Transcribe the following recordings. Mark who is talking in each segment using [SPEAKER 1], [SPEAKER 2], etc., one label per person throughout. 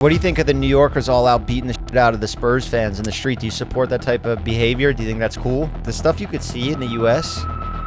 [SPEAKER 1] What do you think of the New Yorkers all out beating the shit out of the Spurs fans in the street? Do you support that type of behavior? Do you think that's cool? The stuff you could see in the U.S.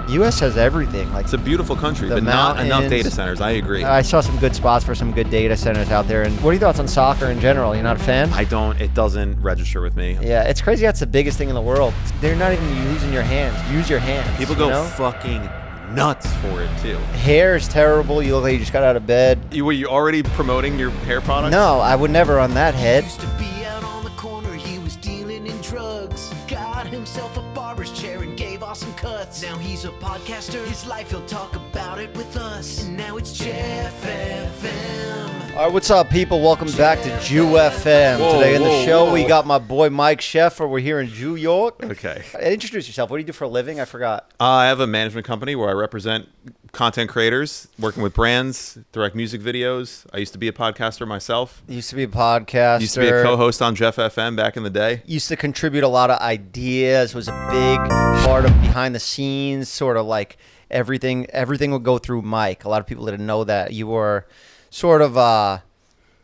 [SPEAKER 1] U.S. has everything. Like,
[SPEAKER 2] it's a beautiful country, but not enough data centers. I agree.
[SPEAKER 1] I saw some good spots for some good data centers out there. And what are your thoughts on soccer in general? You're not a fan?
[SPEAKER 2] I don't. It doesn't register with me.
[SPEAKER 1] Yeah, it's crazy. That's the biggest thing in the world. They're not even using your hands. Use your hands.
[SPEAKER 2] People go fucking nuts for it too.
[SPEAKER 1] Hair is terrible. You look like you just got out of bed.
[SPEAKER 2] Were you already promoting your hair product?
[SPEAKER 1] No, I would never on that head.
[SPEAKER 3] Used to be out on the corner, he was dealing in drugs. Got himself a barber's chair and gave awesome cuts. Now he's a podcaster. His life, he'll talk about it with us. And now it's Jeff FM.
[SPEAKER 1] All right, what's up, people? Welcome back to Jew FM. Today in the show, we got my boy Mike Sheffer. We're here in New York.
[SPEAKER 2] Okay.
[SPEAKER 1] Introduce yourself. What do you do for a living? I forgot.
[SPEAKER 2] I have a management company where I represent content creators, working with brands, direct music videos. I used to be a podcaster myself.
[SPEAKER 1] Used to be a podcaster.
[SPEAKER 2] Used to be a co-host on Jeff FM back in the day.
[SPEAKER 1] Used to contribute a lot of ideas. Was a big part of behind the scenes, sort of like everything would go through Mike. A lot of people didn't know that you were sort of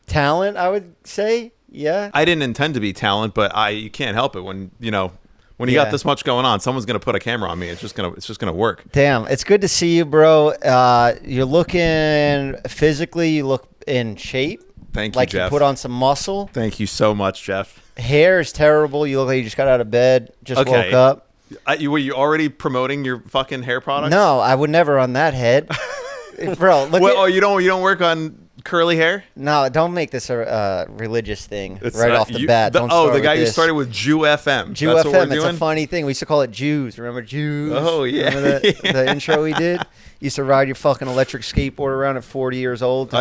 [SPEAKER 1] talent, I would say. Yeah.
[SPEAKER 2] I didn't intend to be talent, but you can't help it when you got this much going on. Someone's gonna put a camera on me. It's just gonna work.
[SPEAKER 1] Damn, it's good to see you, bro. You're looking physically. You look in shape.
[SPEAKER 2] Thank you,
[SPEAKER 1] like
[SPEAKER 2] Jeff.
[SPEAKER 1] You put on some muscle.
[SPEAKER 2] Thank you so much, Jeff.
[SPEAKER 1] Hair is terrible. You look like you just got out of bed. Just woke up.
[SPEAKER 2] Were you already promoting your fucking hair product?
[SPEAKER 1] No, I would never on that head. Bro, look
[SPEAKER 2] you don't work on curly hair?
[SPEAKER 1] No, don't make this a religious thing off the bat.
[SPEAKER 2] The guy you started with Jew FM.
[SPEAKER 1] Jew
[SPEAKER 2] That's
[SPEAKER 1] FM.
[SPEAKER 2] what we're
[SPEAKER 1] It's
[SPEAKER 2] doing?
[SPEAKER 1] a funny thing. We used to call it Jews. Remember Jews?
[SPEAKER 2] Oh, yeah.
[SPEAKER 1] Remember the intro we did? You used to ride your fucking electric skateboard around at 40 years old.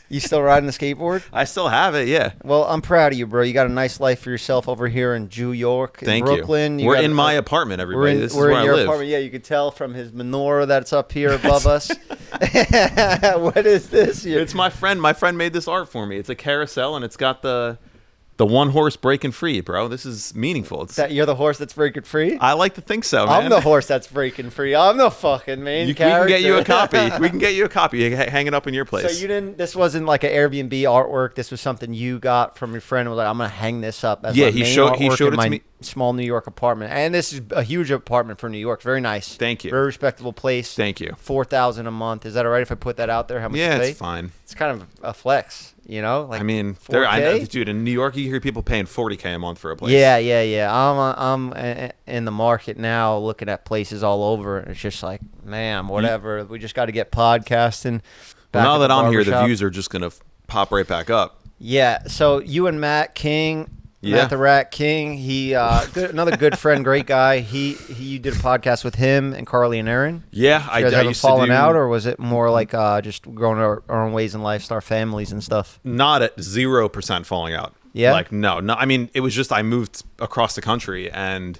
[SPEAKER 1] You still riding the skateboard?
[SPEAKER 2] I still have it, yeah.
[SPEAKER 1] Well, I'm proud of you, bro. You got a nice life for yourself over here in New York, in Brooklyn.
[SPEAKER 2] We're in my apartment, everybody. This is where I live.
[SPEAKER 1] Apartment. Yeah, you can tell from his menorah that's up here above us. What is this?
[SPEAKER 2] It's my friend. My friend made this art for me. It's a carousel, and it's got the one horse breaking free, bro. This is meaningful.
[SPEAKER 1] You're the horse that's breaking free?
[SPEAKER 2] I like to think so, man.
[SPEAKER 1] I'm the horse that's breaking free. I'm the fucking main character.
[SPEAKER 2] We can get you a copy. We can get you a copy. Hang it up in your place.
[SPEAKER 1] So this wasn't like an Airbnb artwork. This was something you got from your friend. Was like, I'm gonna hang this up as
[SPEAKER 2] he showed it to me.
[SPEAKER 1] Small New York apartment, and this is a huge apartment for New York. Very nice.
[SPEAKER 2] Thank you.
[SPEAKER 1] Very respectable place.
[SPEAKER 2] Thank you.
[SPEAKER 1] $4,000 a month. Is that all right if I put that out there? How much?
[SPEAKER 2] Yeah,
[SPEAKER 1] you pay?
[SPEAKER 2] it's fine.
[SPEAKER 1] It's kind of a flex, like.
[SPEAKER 2] I mean, dude, in New York, you hear people paying $40K a month for a place.
[SPEAKER 1] Yeah. I'm in the market now, looking at places all over, and it's just like, man, whatever. We just got to get podcasting.
[SPEAKER 2] Now that I'm here, the views are just gonna pop right back up.
[SPEAKER 1] Yeah. So you and Matt King.
[SPEAKER 2] Yeah.
[SPEAKER 1] Matt the Rat King, he another good friend, great guy. You did a podcast with him and Carly and Aaron.
[SPEAKER 2] Yeah,
[SPEAKER 1] I used to fallen out, or was it more like just growing our own ways in life, start families and stuff?
[SPEAKER 2] Not at 0% falling out.
[SPEAKER 1] Yeah,
[SPEAKER 2] like no. I mean, it was just I moved across the country, and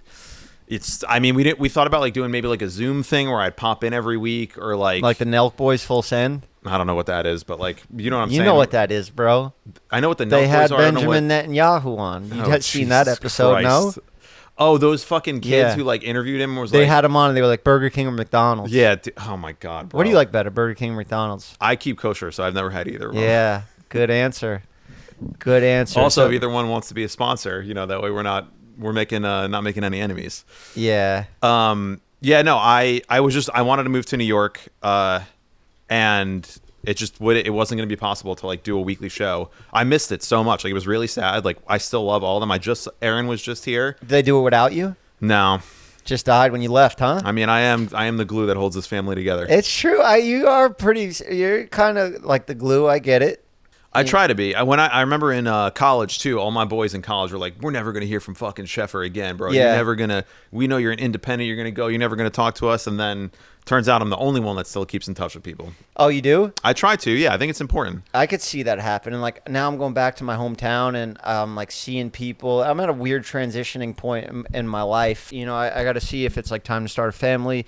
[SPEAKER 2] we thought about like doing maybe like a Zoom thing where I'd pop in every week, or like
[SPEAKER 1] the Nelk Boys Full Send.
[SPEAKER 2] I don't know what that is, but like, you know what I'm saying?
[SPEAKER 1] You know what that is, bro.
[SPEAKER 2] I know what the Nelk
[SPEAKER 1] They had
[SPEAKER 2] Boys are.
[SPEAKER 1] Benjamin Netanyahu on. You had seen that episode, no?
[SPEAKER 2] Oh, those fucking kids who like interviewed him
[SPEAKER 1] they had him on and they were like Burger King or McDonald's.
[SPEAKER 2] Yeah. Oh my God, bro.
[SPEAKER 1] What do you like better, Burger King or McDonald's?
[SPEAKER 2] I keep kosher, so I've never had either.
[SPEAKER 1] Yeah, good answer. Good answer.
[SPEAKER 2] Also, if either one wants to be a sponsor, that way we're not making any enemies.
[SPEAKER 1] Yeah.
[SPEAKER 2] Yeah. No, I wanted to move to New York. And it wasn't going to be possible to like do a weekly show. I missed it so much. Like, it was really sad. Like, I still love all of them. Aaron was just here.
[SPEAKER 1] Did they do it without you?
[SPEAKER 2] No.
[SPEAKER 1] Just died when you left, huh?
[SPEAKER 2] I mean, I am the glue that holds this family together.
[SPEAKER 1] It's true. You're kind of like the glue. I get it.
[SPEAKER 2] I try to be. I remember in college too, all my boys in college were like, we're never going to hear from fucking Sheffer again, bro.
[SPEAKER 1] Yeah.
[SPEAKER 2] We know you're an independent. You're going to go. You're never going to talk to us. And then turns out I'm the only one that still keeps in touch with people.
[SPEAKER 1] Oh, you do?
[SPEAKER 2] I try to. Yeah, I think it's important.
[SPEAKER 1] I could see that happen. And like now I'm going back to my hometown and like seeing people. I'm at a weird transitioning point in my life. I got to see if it's like time to start a family.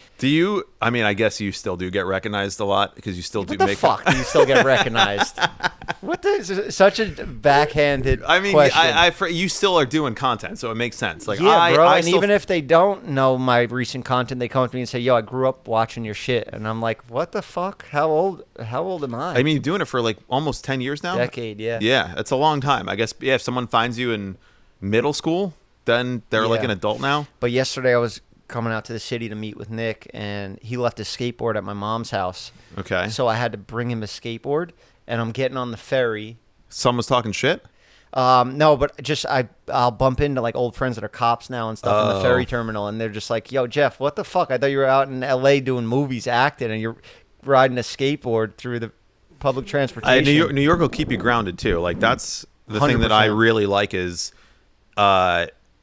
[SPEAKER 2] I guess you still do get recognized a lot because you still do make.
[SPEAKER 1] What the fuck do you still get recognized? Such a backhanded question.
[SPEAKER 2] You still are doing content, so it makes sense. Like,
[SPEAKER 1] yeah, bro. Even if they don't know my recent content, they come to me and say, "Yo, I grew up watching watching your shit, and I'm like, what the fuck? How old am I?
[SPEAKER 2] I mean, you're doing it for like almost 10 years now.
[SPEAKER 1] Decade, yeah.
[SPEAKER 2] Yeah, it's a long time. I guess. Yeah, if someone finds you in middle school, then they're like
[SPEAKER 1] Yeah.
[SPEAKER 2] an adult now.
[SPEAKER 1] But yesterday I was coming out to the city to meet with Nick, and he left his skateboard at my mom's house.
[SPEAKER 2] Okay.
[SPEAKER 1] So I had to bring him a skateboard, and I'm getting on the ferry.
[SPEAKER 2] Someone's talking shit.
[SPEAKER 1] No, but just I'll bump into like old friends that are cops now and stuff in the
[SPEAKER 2] Oh.
[SPEAKER 1] ferry terminal, and they're just like, "Yo, Jeff, what the fuck? I thought you were out in L.A. doing movies, acting, and you're riding a skateboard through the public transportation."
[SPEAKER 2] New York will keep you grounded too. Like that's the thing that I
[SPEAKER 1] 100%.
[SPEAKER 2] really like is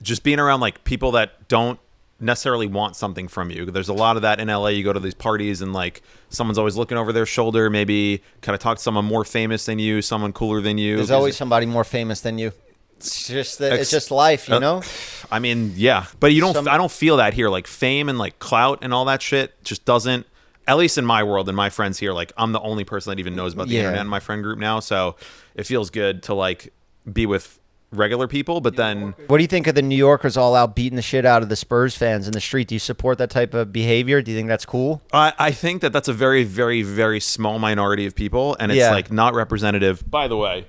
[SPEAKER 2] just being around like people that don't necessarily want something from you. There's a lot of that in LA. You go to these parties and like someone's always looking over their shoulder, maybe kind of talk to someone more famous than you, someone cooler than you.
[SPEAKER 1] There's always somebody more famous than you. It's just it's just life, you know.
[SPEAKER 2] I mean, yeah, but you don't.
[SPEAKER 1] Some-
[SPEAKER 2] I don't feel that here. Like fame and like clout and all that shit just doesn't. At least in my world and my friends here, like I'm the only person that even knows about the
[SPEAKER 1] Yeah.
[SPEAKER 2] internet in my friend group now. So it feels good to like be with regular people. But then
[SPEAKER 1] What do you think of the New Yorkers all out beating the shit out of the Spurs fans in the street? Do you support that type of behavior? Do you think that's cool?
[SPEAKER 2] I think that that's a very, very, very small minority of people, and it's
[SPEAKER 1] Yeah.
[SPEAKER 2] like not representative. By the way,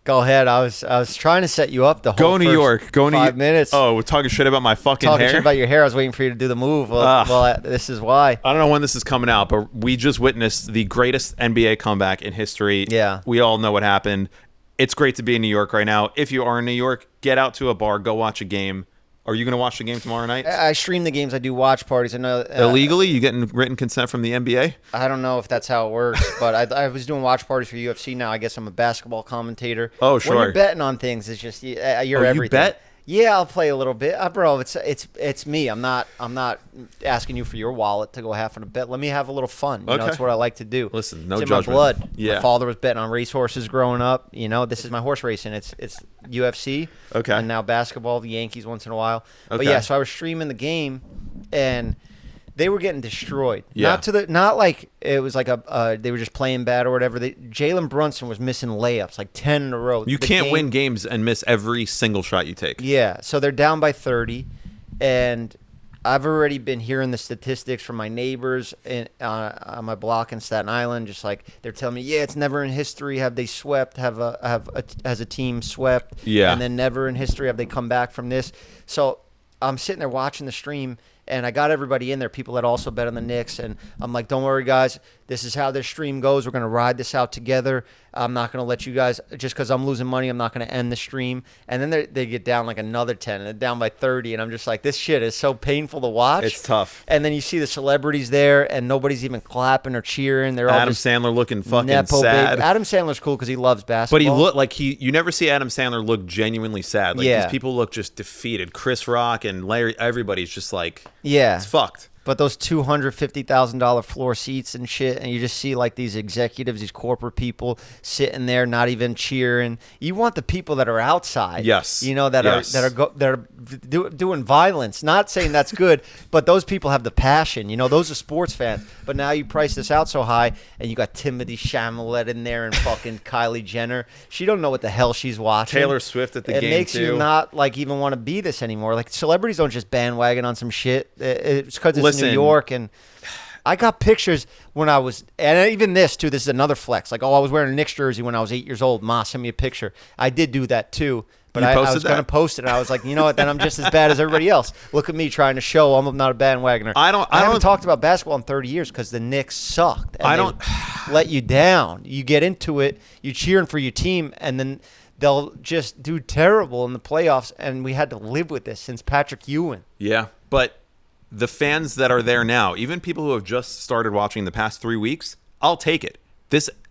[SPEAKER 1] Go ahead. I was trying to set you up the whole
[SPEAKER 2] go New
[SPEAKER 1] first
[SPEAKER 2] York. Go
[SPEAKER 1] 5 minutes.
[SPEAKER 2] Oh, we're talking shit about my fucking
[SPEAKER 1] talking
[SPEAKER 2] hair.
[SPEAKER 1] shit about your hair. I was waiting for you to do the move. Well,
[SPEAKER 2] Ugh.
[SPEAKER 1] this is why.
[SPEAKER 2] I don't know when this is coming out, but we just witnessed the greatest NBA comeback in history.
[SPEAKER 1] Yeah.
[SPEAKER 2] We all know what happened. It's great to be in New York right now. If you are in New York, get out to a bar, go watch a game. Are you going to watch the game tomorrow night?
[SPEAKER 1] I stream the games. I do watch parties. I know
[SPEAKER 2] Illegally? You getting written consent from the NBA?
[SPEAKER 1] I don't know if that's how it works, but I was doing watch parties for UFC. Now I guess I'm a basketball commentator.
[SPEAKER 2] Oh,
[SPEAKER 1] When
[SPEAKER 2] sure.
[SPEAKER 1] you're betting on things, it's just you're
[SPEAKER 2] Oh, you
[SPEAKER 1] everything.
[SPEAKER 2] bet?
[SPEAKER 1] Yeah, I'll play a little bit, bro. It's me. I'm not asking you for your wallet to go half on a bet. Let me have a little fun. You know,
[SPEAKER 2] Okay.
[SPEAKER 1] that's what I like to do.
[SPEAKER 2] Listen, no
[SPEAKER 1] it's in
[SPEAKER 2] judgment.
[SPEAKER 1] my blood.
[SPEAKER 2] Yeah.
[SPEAKER 1] My father was betting on racehorses growing up. You know, this is my horse racing. It's UFC.
[SPEAKER 2] Okay.
[SPEAKER 1] And now basketball, the Yankees once in a while. But
[SPEAKER 2] Okay.
[SPEAKER 1] yeah, so I was streaming the game, and they were getting destroyed.
[SPEAKER 2] Yeah.
[SPEAKER 1] Not like it was like they were just playing bad or whatever. Jalen Brunson was missing layups like 10 in a row.
[SPEAKER 2] You
[SPEAKER 1] The
[SPEAKER 2] can't
[SPEAKER 1] game-
[SPEAKER 2] win games and miss every single shot you take.
[SPEAKER 1] Yeah, so they're down by 30, and I've already been hearing the statistics from my neighbors on my block in Staten Island. Just like they're telling me, yeah, it's never in history have they swept, has a team swept,
[SPEAKER 2] Yeah.
[SPEAKER 1] and then never in history have they come back from this. So I'm sitting there watching the stream, and I got everybody in there, people that also bet on the Knicks, and I'm like, don't worry, guys. This is how this stream goes. We're going to ride this out together. I'm not going to let you guys, just because I'm losing money, I'm not going to end the stream. And then they get down like another 10, and they're down by 30, and I'm just like, this shit is so painful to watch.
[SPEAKER 2] It's tough.
[SPEAKER 1] And then you see the celebrities there, and nobody's even clapping or cheering. They're all
[SPEAKER 2] Adam
[SPEAKER 1] just
[SPEAKER 2] Sandler looking fucking
[SPEAKER 1] nepo
[SPEAKER 2] sad.
[SPEAKER 1] baby. Adam Sandler's cool because he loves basketball.
[SPEAKER 2] But he look like you never see Adam Sandler look genuinely sad. Like
[SPEAKER 1] Yeah.
[SPEAKER 2] these people look just defeated. Chris Rock and Larry, everybody's just like,
[SPEAKER 1] Yeah.
[SPEAKER 2] it's fucked.
[SPEAKER 1] But those $250,000 floor seats and shit, and you just see like these executives, these corporate people sitting there, not even cheering. You want the people that are outside,
[SPEAKER 2] Yes.
[SPEAKER 1] you know, that
[SPEAKER 2] Yes.
[SPEAKER 1] are doing violence. Not saying that's good, but those people have the passion. You know, those are sports fans. But now you price this out so high, and you got Timothy Chalamet in there and fucking Kylie Jenner. She don't know what the hell she's watching.
[SPEAKER 2] Taylor Swift at the
[SPEAKER 1] It
[SPEAKER 2] game
[SPEAKER 1] makes
[SPEAKER 2] too.
[SPEAKER 1] you not like even want to be this anymore. Like celebrities don't just bandwagon on some shit. It's because it's
[SPEAKER 2] Listen.
[SPEAKER 1] New York, and I got pictures when I was, and even this too. This is another flex. Like, I was wearing a Knicks jersey when I was 8 years old. Ma sent me a picture. I did do that too, but
[SPEAKER 2] You
[SPEAKER 1] I
[SPEAKER 2] posted
[SPEAKER 1] was going to
[SPEAKER 2] that?
[SPEAKER 1] post it. And I was like, you know what? Then I'm just as bad as everybody else. Look at me trying to show I'm not a bandwagoner.
[SPEAKER 2] I
[SPEAKER 1] haven't
[SPEAKER 2] don't-
[SPEAKER 1] talked about basketball in 30 years because the Knicks sucked. And
[SPEAKER 2] I
[SPEAKER 1] they
[SPEAKER 2] don't-
[SPEAKER 1] let you down. You get into it. You're cheering for your team, and then they'll just do terrible in the playoffs. And we had to live with this since Patrick Ewing.
[SPEAKER 2] Yeah, but the fans that are there now, even people who have just started watching the past 3 weeks, I'll take it.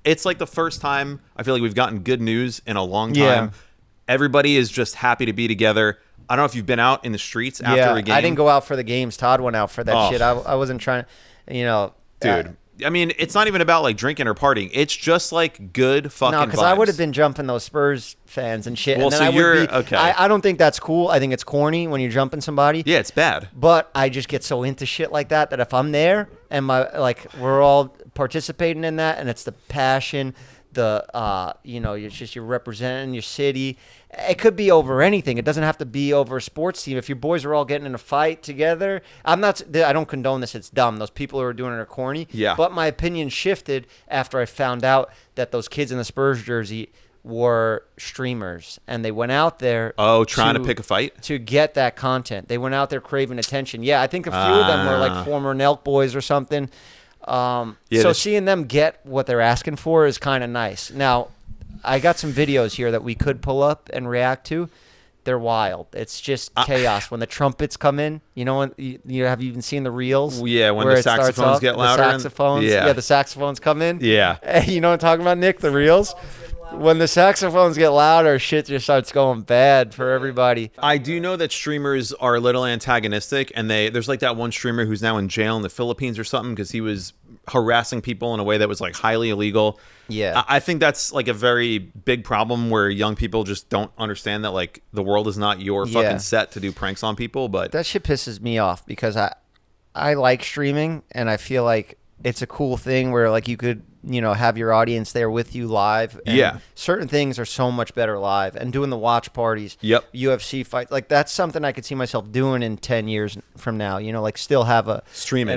[SPEAKER 2] It's like the first time I feel like we've gotten good news in a long time.
[SPEAKER 1] Yeah.
[SPEAKER 2] Everybody is just happy to be together. I don't know if you've been out in the streets after
[SPEAKER 1] Yeah,
[SPEAKER 2] a game.
[SPEAKER 1] I didn't go out for the games. Todd went out for that
[SPEAKER 2] Oh.
[SPEAKER 1] shit. I wasn't trying to, you know.
[SPEAKER 2] Dude. I mean, it's not even about like drinking or partying. It's just like good fucking
[SPEAKER 1] No, because I would have
[SPEAKER 2] vibes.
[SPEAKER 1] been jumping those Spurs fans and shit.
[SPEAKER 2] Well,
[SPEAKER 1] and then
[SPEAKER 2] so
[SPEAKER 1] I would
[SPEAKER 2] you're-
[SPEAKER 1] be,
[SPEAKER 2] okay.
[SPEAKER 1] I don't think that's cool. I think it's corny when you're jumping somebody.
[SPEAKER 2] Yeah, it's bad.
[SPEAKER 1] But I just get so into shit like that if I'm there and we're all participating in that, and it's the passion, you're representing your city. It could be over anything. It doesn't have to be over a sports team. If your boys are all getting in a fight together, I don't condone this. It's dumb. Those people who are doing it are corny.
[SPEAKER 2] Yeah.
[SPEAKER 1] But my opinion shifted after I found out that those kids in the Spurs jersey were streamers, and they went out there
[SPEAKER 2] trying to pick a fight
[SPEAKER 1] to get that content. They went out there craving attention. Yeah, I think a few of them were like former Nelk boys or something. So seeing them get what they're asking for is kind of nice. Now, I got some videos here that we could pull up and react to. They're wild. It's just chaos when the trumpets come in. You know, when you have even seen the reels?
[SPEAKER 2] Yeah, when the saxophones get louder.
[SPEAKER 1] The saxophones. Yeah, the saxophones come in.
[SPEAKER 2] Yeah.
[SPEAKER 1] You know what I'm talking about, Nick? The reels. When the saxophones get louder, shit just starts going bad for everybody.
[SPEAKER 2] I do know that streamers are a little antagonistic, and there's like that one streamer who's now in jail in the Philippines or something because he was harassing people in a way that was like highly illegal.
[SPEAKER 1] Yeah.
[SPEAKER 2] I think that's like a very big problem where young people just don't understand that like the world is not your fucking set to do pranks on people. But
[SPEAKER 1] that shit pisses me off because I like streaming, and I feel like it's a cool thing where like you could, have your audience there with you live. And certain things are so much better live, and doing the watch parties.
[SPEAKER 2] Yep.
[SPEAKER 1] UFC fights. Like that's something I could see myself doing in 10 years from now, like still have an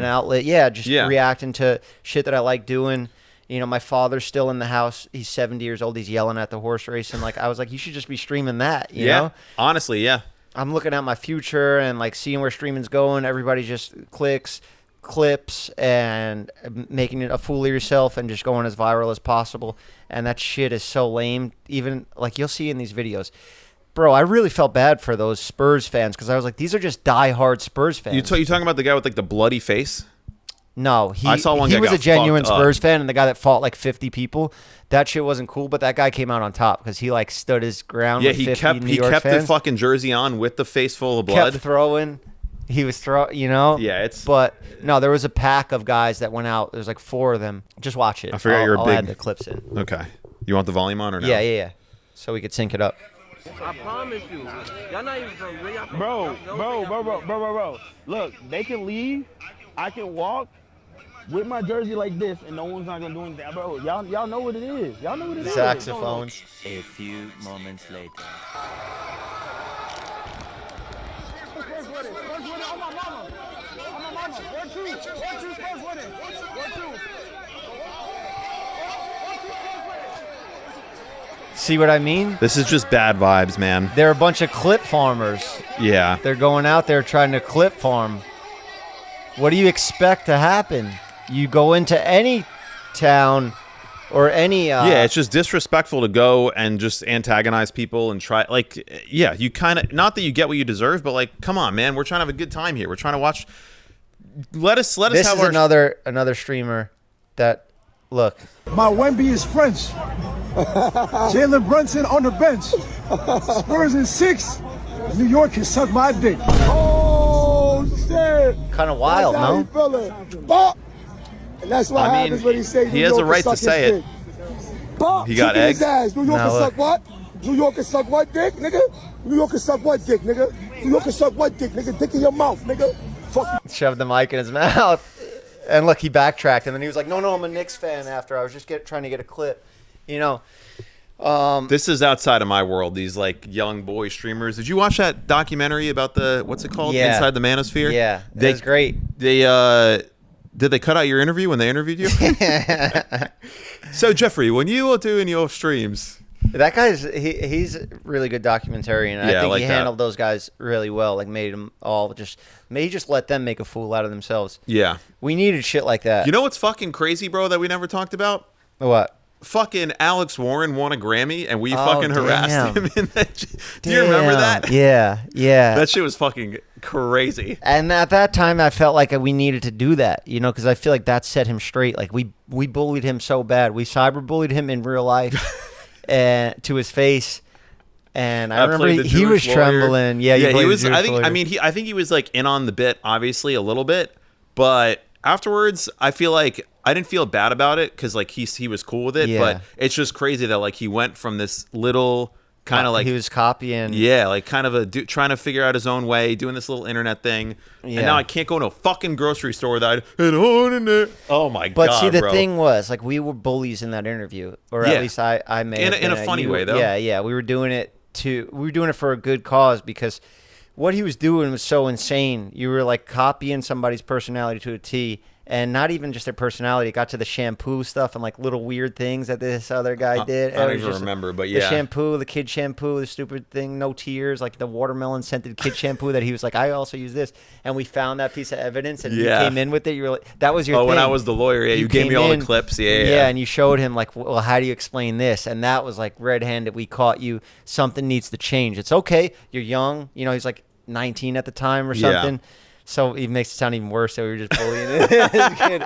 [SPEAKER 1] outlet. Yeah. Just reacting to shit that I like doing. My father's still in the house. He's 70 years old. He's yelling at the horse race. And like, I was like, you should just be streaming that, you know?
[SPEAKER 2] Honestly. Yeah.
[SPEAKER 1] I'm looking at my future and like seeing where streaming's going. Everybody just clips and making it a fool of yourself and just going as viral as possible, and that shit is so lame. Even like you'll see in these videos, bro, I really felt bad for those Spurs fans because I was like, these are just diehard Spurs fans.
[SPEAKER 2] You talking about the guy with like the bloody face?
[SPEAKER 1] No,
[SPEAKER 2] I saw one
[SPEAKER 1] he
[SPEAKER 2] guy
[SPEAKER 1] was
[SPEAKER 2] got
[SPEAKER 1] a genuine
[SPEAKER 2] fucked
[SPEAKER 1] Spurs
[SPEAKER 2] up.
[SPEAKER 1] fan, and the guy that fought like 50 people, that shit wasn't cool, but that guy came out on top because he like stood his ground.
[SPEAKER 2] Yeah,
[SPEAKER 1] with
[SPEAKER 2] he
[SPEAKER 1] 50
[SPEAKER 2] kept
[SPEAKER 1] New York fans.
[SPEAKER 2] the fucking jersey on with the face full of blood.
[SPEAKER 1] Kept throwing. He was throwing, Yeah,
[SPEAKER 2] But
[SPEAKER 1] no, there was a pack of guys that went out. There's like 4 of them. Just watch it.
[SPEAKER 2] I forgot you're a
[SPEAKER 1] I'll
[SPEAKER 2] big.
[SPEAKER 1] add the clips in.
[SPEAKER 2] Okay, you want the volume on or no?
[SPEAKER 1] Yeah. So we could sync it up.
[SPEAKER 4] I promise you. Y'all not even from where y'all from.
[SPEAKER 5] Bro. Look, they can leave. I can walk with my jersey like this, and no one's not gonna do anything. Bro, y'all know what it is. Y'all know what it is.
[SPEAKER 1] Saxophones.
[SPEAKER 6] A few moments later.
[SPEAKER 1] See what I mean?
[SPEAKER 2] This is just bad vibes, man.
[SPEAKER 1] They're a bunch of clip farmers.
[SPEAKER 2] Yeah.
[SPEAKER 1] They're going out there trying to clip farm. What do you expect to happen? You go into any town or any...
[SPEAKER 2] it's just disrespectful to go and just antagonize people and try... Like, yeah, you kind of... Not that you get what you deserve, but like, come on, man. We're trying to have a good time here. We're trying to watch... Let us have
[SPEAKER 1] this is
[SPEAKER 2] our...
[SPEAKER 1] another streamer that... Look.
[SPEAKER 7] My Wemby is French. Jalen Brunson on the bench. Spurs in 6. New York can suck my dick. Oh, shit.
[SPEAKER 1] Kind of wild, no?
[SPEAKER 7] And that's what happens when he says
[SPEAKER 2] he has a right to say it. He got eggs.
[SPEAKER 7] New York can suck what? New York can suck what dick, nigga? New York can suck what dick, nigga? New York can suck what dick, nigga? Dick in your mouth, nigga. Fuck.
[SPEAKER 1] Shoved the mic in his mouth. And look, he backtracked, and then he was like, no, I'm a Knicks fan after. I was just trying to get a clip.
[SPEAKER 2] This is outside of my world, these like young boy streamers. Did you watch that documentary about what's it called?
[SPEAKER 1] Yeah.
[SPEAKER 2] Inside the Manosphere?
[SPEAKER 1] Yeah, it was great.
[SPEAKER 2] Did they cut out your interview when they interviewed you? So Jeffrey, when you are doing your streams,
[SPEAKER 1] that guy's he's a really good documentarian. I think
[SPEAKER 2] like
[SPEAKER 1] he handled those guys really well. Like made them all he just let them make a fool out of themselves.
[SPEAKER 2] Yeah,
[SPEAKER 1] we needed shit like that.
[SPEAKER 2] You know what's fucking crazy, bro? That we never talked about.
[SPEAKER 1] What?
[SPEAKER 2] Fucking Alex Warren won a Grammy, and we fucking harassed him in that. Do you
[SPEAKER 1] Damn.
[SPEAKER 2] remember that?
[SPEAKER 1] Yeah.
[SPEAKER 2] That shit was fucking crazy.
[SPEAKER 1] And at that time, I felt like we needed to do that, because I feel like that set him straight. Like we bullied him so bad. We cyberbullied him in real life, and to his face. And I remember he was trembling. Yeah,
[SPEAKER 2] he was. I think he was like in on the bit, obviously a little bit, but afterwards, I feel like I didn't feel bad about it because like he was cool with it.
[SPEAKER 1] Yeah.
[SPEAKER 2] But it's just crazy that like he went from this little kind of like
[SPEAKER 1] he was copying.
[SPEAKER 2] Yeah, like kind of trying to figure out his own way, doing this little internet thing.
[SPEAKER 1] Yeah.
[SPEAKER 2] And now I can't go into a fucking grocery store without oh my god.
[SPEAKER 1] But see, the
[SPEAKER 2] bro.
[SPEAKER 1] thing was, like, we were bullies in that interview, or
[SPEAKER 2] Yeah.
[SPEAKER 1] at least I may have
[SPEAKER 2] in a
[SPEAKER 1] been.
[SPEAKER 2] funny way though.
[SPEAKER 1] Yeah, we were doing it for a good cause, because what he was doing was so insane. You were like copying somebody's personality to a T. And not even just their personality. It got to the shampoo stuff and like little weird things that this other guy did.
[SPEAKER 2] I don't even remember, but yeah.
[SPEAKER 1] The shampoo, the kid shampoo, the stupid thing, no tears, like the watermelon scented kid shampoo that he was like, I also use this. And we found that piece of evidence and you came in with it. You were like, that was your thing.
[SPEAKER 2] When I was the lawyer, you gave me all the clips. Yeah,
[SPEAKER 1] and you showed him like, well, how do you explain this? And that was like red-handed. We caught you. Something needs to change. It's okay. You're young. You know, he's like 19 at the time or something.
[SPEAKER 2] Yeah.
[SPEAKER 1] So it makes it sound even worse that we were just bullying this kid.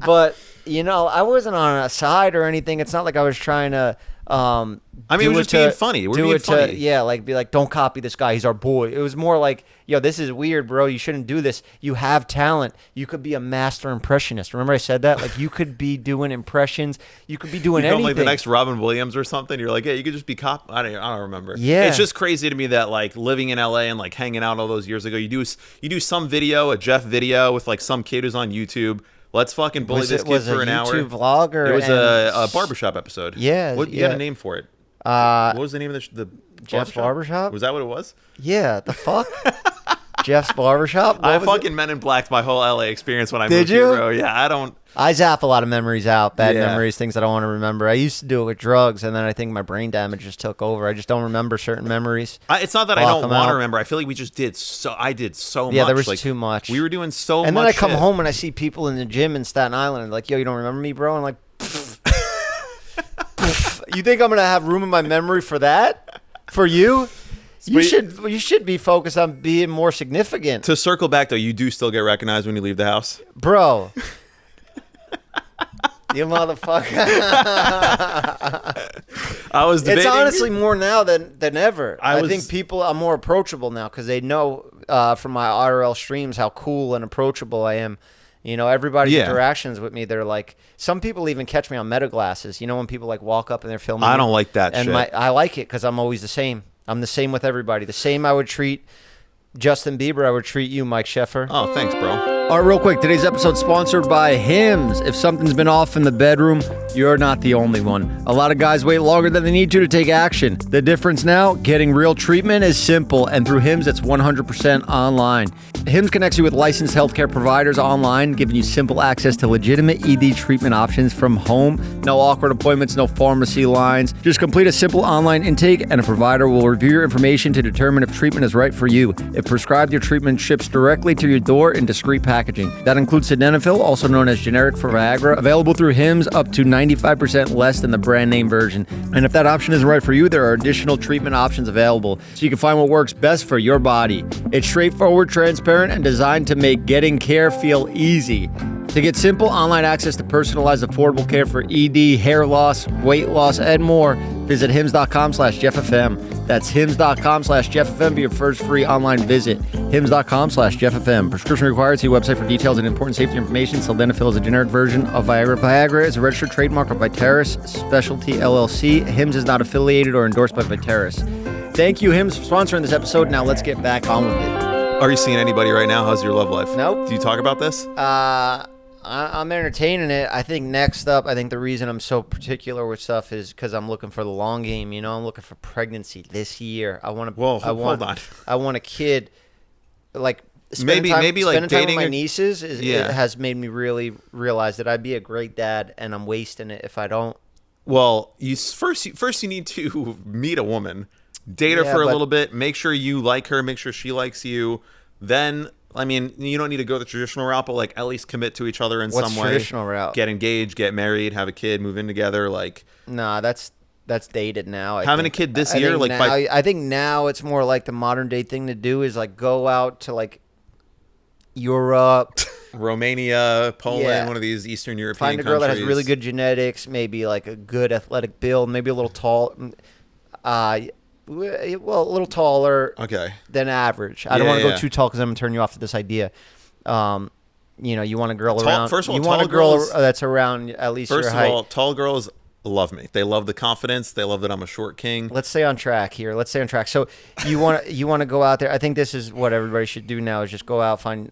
[SPEAKER 1] But, you know, I wasn't on a side or anything. It's not like I was trying to
[SPEAKER 2] I mean, it was just being funny. We're being funny.
[SPEAKER 1] Like, be like, don't copy this guy. He's our boy. It was more like, yo, this is weird, bro. You shouldn't do this. You have talent. You could be a master impressionist. Remember I said that? Like, you could be doing impressions. You could be doing anything.
[SPEAKER 2] Like the next Robin Williams or something. You're like, yeah, you could just be I don't remember.
[SPEAKER 1] Yeah.
[SPEAKER 2] It's just crazy to me that like living in LA and like hanging out all those years ago, you do some video, a Jeff video with like some kid who's on YouTube. Let's fucking bully this kid for an hour.
[SPEAKER 1] Was it a YouTube vlog or?
[SPEAKER 2] It was a Barbershop episode.
[SPEAKER 1] Yeah.
[SPEAKER 2] You got a name for it? What was the name of the
[SPEAKER 1] Jeff's Barbershop?
[SPEAKER 2] Was that what it was?
[SPEAKER 1] Yeah. The fuck? Jeff's Barbershop?
[SPEAKER 2] I fucking Men in Blacked my whole LA experience when I moved
[SPEAKER 1] Did you?
[SPEAKER 2] here, bro. Yeah,
[SPEAKER 1] I zap a lot of memories out, bad
[SPEAKER 2] Yeah.
[SPEAKER 1] memories, things I don't want to remember. I used to do it with drugs, and then I think my brain damage just took over. I just don't remember certain memories.
[SPEAKER 2] It's not that I
[SPEAKER 1] Block
[SPEAKER 2] don't
[SPEAKER 1] them
[SPEAKER 2] want to
[SPEAKER 1] out.
[SPEAKER 2] remember. I feel like we just did so. I did so much.
[SPEAKER 1] Yeah, there was
[SPEAKER 2] like,
[SPEAKER 1] too much.
[SPEAKER 2] We were doing so much.
[SPEAKER 1] And then I come
[SPEAKER 2] shit.
[SPEAKER 1] home and I see people in the gym in Staten Island, and they're like, yo, you don't remember me, bro? And I'm like, you think I'm going to have room in my memory for that? For you? You should be focused on being more significant.
[SPEAKER 2] To circle back though, you do still get recognized when you leave the house.
[SPEAKER 1] Bro. You motherfucker.
[SPEAKER 2] I was debating.
[SPEAKER 1] It's honestly more now than ever. I
[SPEAKER 2] was-
[SPEAKER 1] think people are more approachable now because they know from my IRL streams how cool and approachable I am. You know, everybody's interactions with me, they're like, some people even catch me on meta glasses. You know, when people like walk up and they're filming
[SPEAKER 2] I
[SPEAKER 1] me?
[SPEAKER 2] don't like that
[SPEAKER 1] and
[SPEAKER 2] shit.
[SPEAKER 1] I like it because I'm always the same. I'm the same with everybody. The same I would treat Justin Bieber, I would treat you, Mike Sheffer.
[SPEAKER 2] Oh, thanks, bro.
[SPEAKER 1] All right, real quick. Today's episode sponsored by Hims. If something's been off in the bedroom, you're not the only one. A lot of guys wait longer than they need to take action. The difference now, getting real treatment is simple, and through Hims, it's 100% online. Hims connects you with licensed healthcare providers online, giving you simple access to legitimate ED treatment options from home. No awkward appointments, no pharmacy lines. Just complete a simple online intake, and a provider will review your information to determine if treatment is right for you. If prescribed, your treatment ships directly to your door in discreet packaging. That includes sildenafil, also known as generic for Viagra, available through Hims up to 95% less than the brand name version. And if that option isn't right for you, there are additional treatment options available, so you can find what works best for your body. It's straightforward, transparent, and designed to make getting care feel easy. To get simple online access to personalized, affordable care for ED, hair loss, weight loss, and more, visit hims.com/JeffFM. That's hims.com/JeffFM for your first free online visit. hims.com/JeffFM. Prescription required. See website for details and important safety information. Sildenafil is a generic version of Viagra. Viagra is a registered trademark of Vitaris Specialty LLC. Hims is not affiliated or endorsed by Vitaris. Thank you, Hims, for sponsoring this episode. Now let's get back on with it.
[SPEAKER 2] Are you seeing anybody right now? How's your love life?
[SPEAKER 1] Nope.
[SPEAKER 2] Do you talk about this?
[SPEAKER 1] I'm entertaining it. I think next up, I think the reason I'm so particular with stuff is because I'm looking for the long game. You know, I'm looking for pregnancy this year. I want to.
[SPEAKER 2] Whoa, hold on.
[SPEAKER 1] I want a kid. Like
[SPEAKER 2] maybe like
[SPEAKER 1] spending time
[SPEAKER 2] dating
[SPEAKER 1] with my
[SPEAKER 2] a-
[SPEAKER 1] nieces it has made me really realize that I'd be a great dad, and I'm wasting it if I don't.
[SPEAKER 2] Well, first you need to meet a woman, date her
[SPEAKER 1] Yeah,
[SPEAKER 2] for a
[SPEAKER 1] but-
[SPEAKER 2] little bit, make sure you like her, make sure she likes you. Then, I mean, you don't need to go the traditional route, but like at least commit to each other in
[SPEAKER 1] What's
[SPEAKER 2] some way.
[SPEAKER 1] traditional route?
[SPEAKER 2] Get engaged, get married, have a kid, move in together. Like,
[SPEAKER 1] Nah, that's dated now.
[SPEAKER 2] Having a kid this year, like,
[SPEAKER 1] I think now it's more like the modern day thing to do is like go out to like Europe.
[SPEAKER 2] Romania, Poland,
[SPEAKER 1] Yeah.
[SPEAKER 2] one of these Eastern European
[SPEAKER 1] Find a girl that has
[SPEAKER 2] countries.
[SPEAKER 1] really good genetics, maybe like a good athletic build, maybe a little tall, a little taller than average. I don't want to go too tall because I'm gonna turn you off to this idea. You know, you want a girl around.
[SPEAKER 2] First of all,
[SPEAKER 1] you want a girl that's around at least
[SPEAKER 2] First
[SPEAKER 1] your
[SPEAKER 2] of
[SPEAKER 1] height.
[SPEAKER 2] all, tall girl is love me. They love the confidence. They love that I'm a short king.
[SPEAKER 1] Let's stay on track here. Let's stay on track. So you want to go out there. I think this is what everybody should do now is just go out, find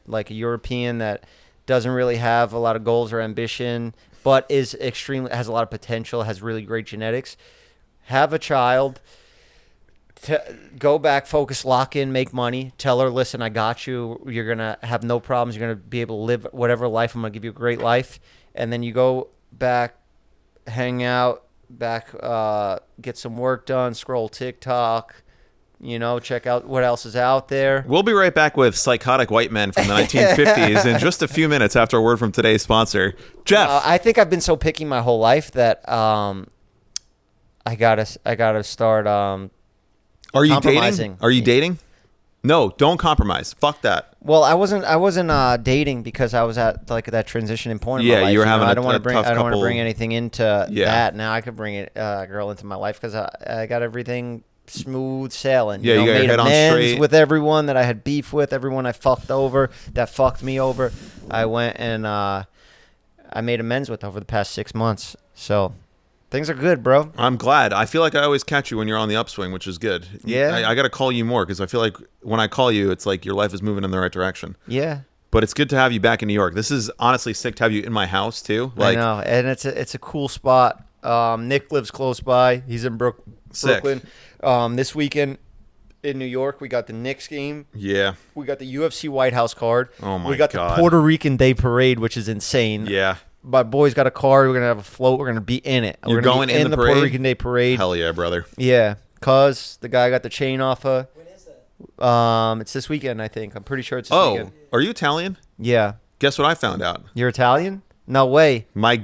[SPEAKER 1] like a European that doesn't really have a lot of goals or ambition, but has a lot of potential, has really great genetics. Have a child. Go back, focus, lock in, make money. Tell her, listen, I got you. You're going to have no problems. You're going to be able to live whatever life. I'm going to give you a great life. And then you go back, hang out, get some work done, scroll TikTok, check out what else is out there.
[SPEAKER 2] We'll be right back with Psychotic White Men from the 1950s in just a few minutes after a word from today's sponsor. Jeff.
[SPEAKER 1] I think I've been so picky my whole life that I gotta start
[SPEAKER 2] Are you
[SPEAKER 1] compromising.
[SPEAKER 2] dating? Are you dating? No, don't compromise. Fuck that.
[SPEAKER 1] Well, I wasn't dating because I was at like that transition point in my life.
[SPEAKER 2] You were having
[SPEAKER 1] I don't want to
[SPEAKER 2] tough
[SPEAKER 1] bring anything into
[SPEAKER 2] Yeah.
[SPEAKER 1] that. Now I could bring a girl into my life because I got everything smooth sailing.
[SPEAKER 2] Yeah, you got your
[SPEAKER 1] made
[SPEAKER 2] head on
[SPEAKER 1] amends
[SPEAKER 2] straight.
[SPEAKER 1] with everyone that I had beef with, everyone I fucked over, that fucked me over. I went and I made amends with over the past 6 months. So things are good, bro.
[SPEAKER 2] I'm glad. I feel like I always catch you when you're on the upswing, which is good.
[SPEAKER 1] Yeah.
[SPEAKER 2] I got to call you more because I feel like when I call you, it's like your life is moving in the right direction.
[SPEAKER 1] Yeah.
[SPEAKER 2] But it's good to have you back in New York. This is honestly sick to have you in my house too.
[SPEAKER 1] I know, and it's a cool spot. Nick lives close by. He's in
[SPEAKER 2] Sick.
[SPEAKER 1] Brooklyn. This weekend in New York, we got the Knicks game.
[SPEAKER 2] Yeah.
[SPEAKER 1] We got the UFC White House card.
[SPEAKER 2] Oh my
[SPEAKER 1] We got
[SPEAKER 2] God.
[SPEAKER 1] the Puerto Rican Day Parade, which is insane.
[SPEAKER 2] Yeah.
[SPEAKER 1] My boy's got a card. We're gonna have a float. We're gonna be in it.
[SPEAKER 2] You're
[SPEAKER 1] We're gonna
[SPEAKER 2] going
[SPEAKER 1] be
[SPEAKER 2] in the
[SPEAKER 1] Puerto
[SPEAKER 2] parade?
[SPEAKER 1] Rican Day Parade.
[SPEAKER 2] Hell yeah, brother.
[SPEAKER 1] Yeah, cause the guy got the chain off of. When is that? It's this weekend, I think. I'm pretty sure it's this weekend.
[SPEAKER 2] Are you Italian?
[SPEAKER 1] Yeah.
[SPEAKER 2] Guess what I found out?
[SPEAKER 1] You're Italian? No way.
[SPEAKER 2] My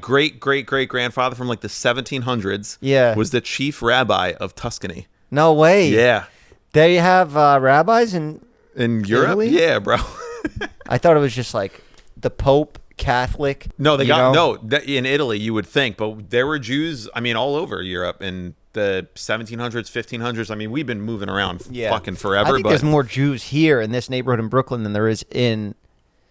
[SPEAKER 2] great-great-great-grandfather from like the 1700s
[SPEAKER 1] Yeah.
[SPEAKER 2] was the chief rabbi of Tuscany.
[SPEAKER 1] No way.
[SPEAKER 2] Yeah.
[SPEAKER 1] They have rabbis in
[SPEAKER 2] Europe?
[SPEAKER 1] Italy?
[SPEAKER 2] Yeah, bro.
[SPEAKER 1] I thought it was just like the Pope, Catholic.
[SPEAKER 2] No, they
[SPEAKER 1] you
[SPEAKER 2] got
[SPEAKER 1] know?
[SPEAKER 2] in Italy you would think, but there were Jews, I mean, all over Europe in the 1700s, 1500s. I mean, we've been moving around fucking forever.
[SPEAKER 1] I think
[SPEAKER 2] but
[SPEAKER 1] there's more Jews here in this neighborhood in Brooklyn than there is in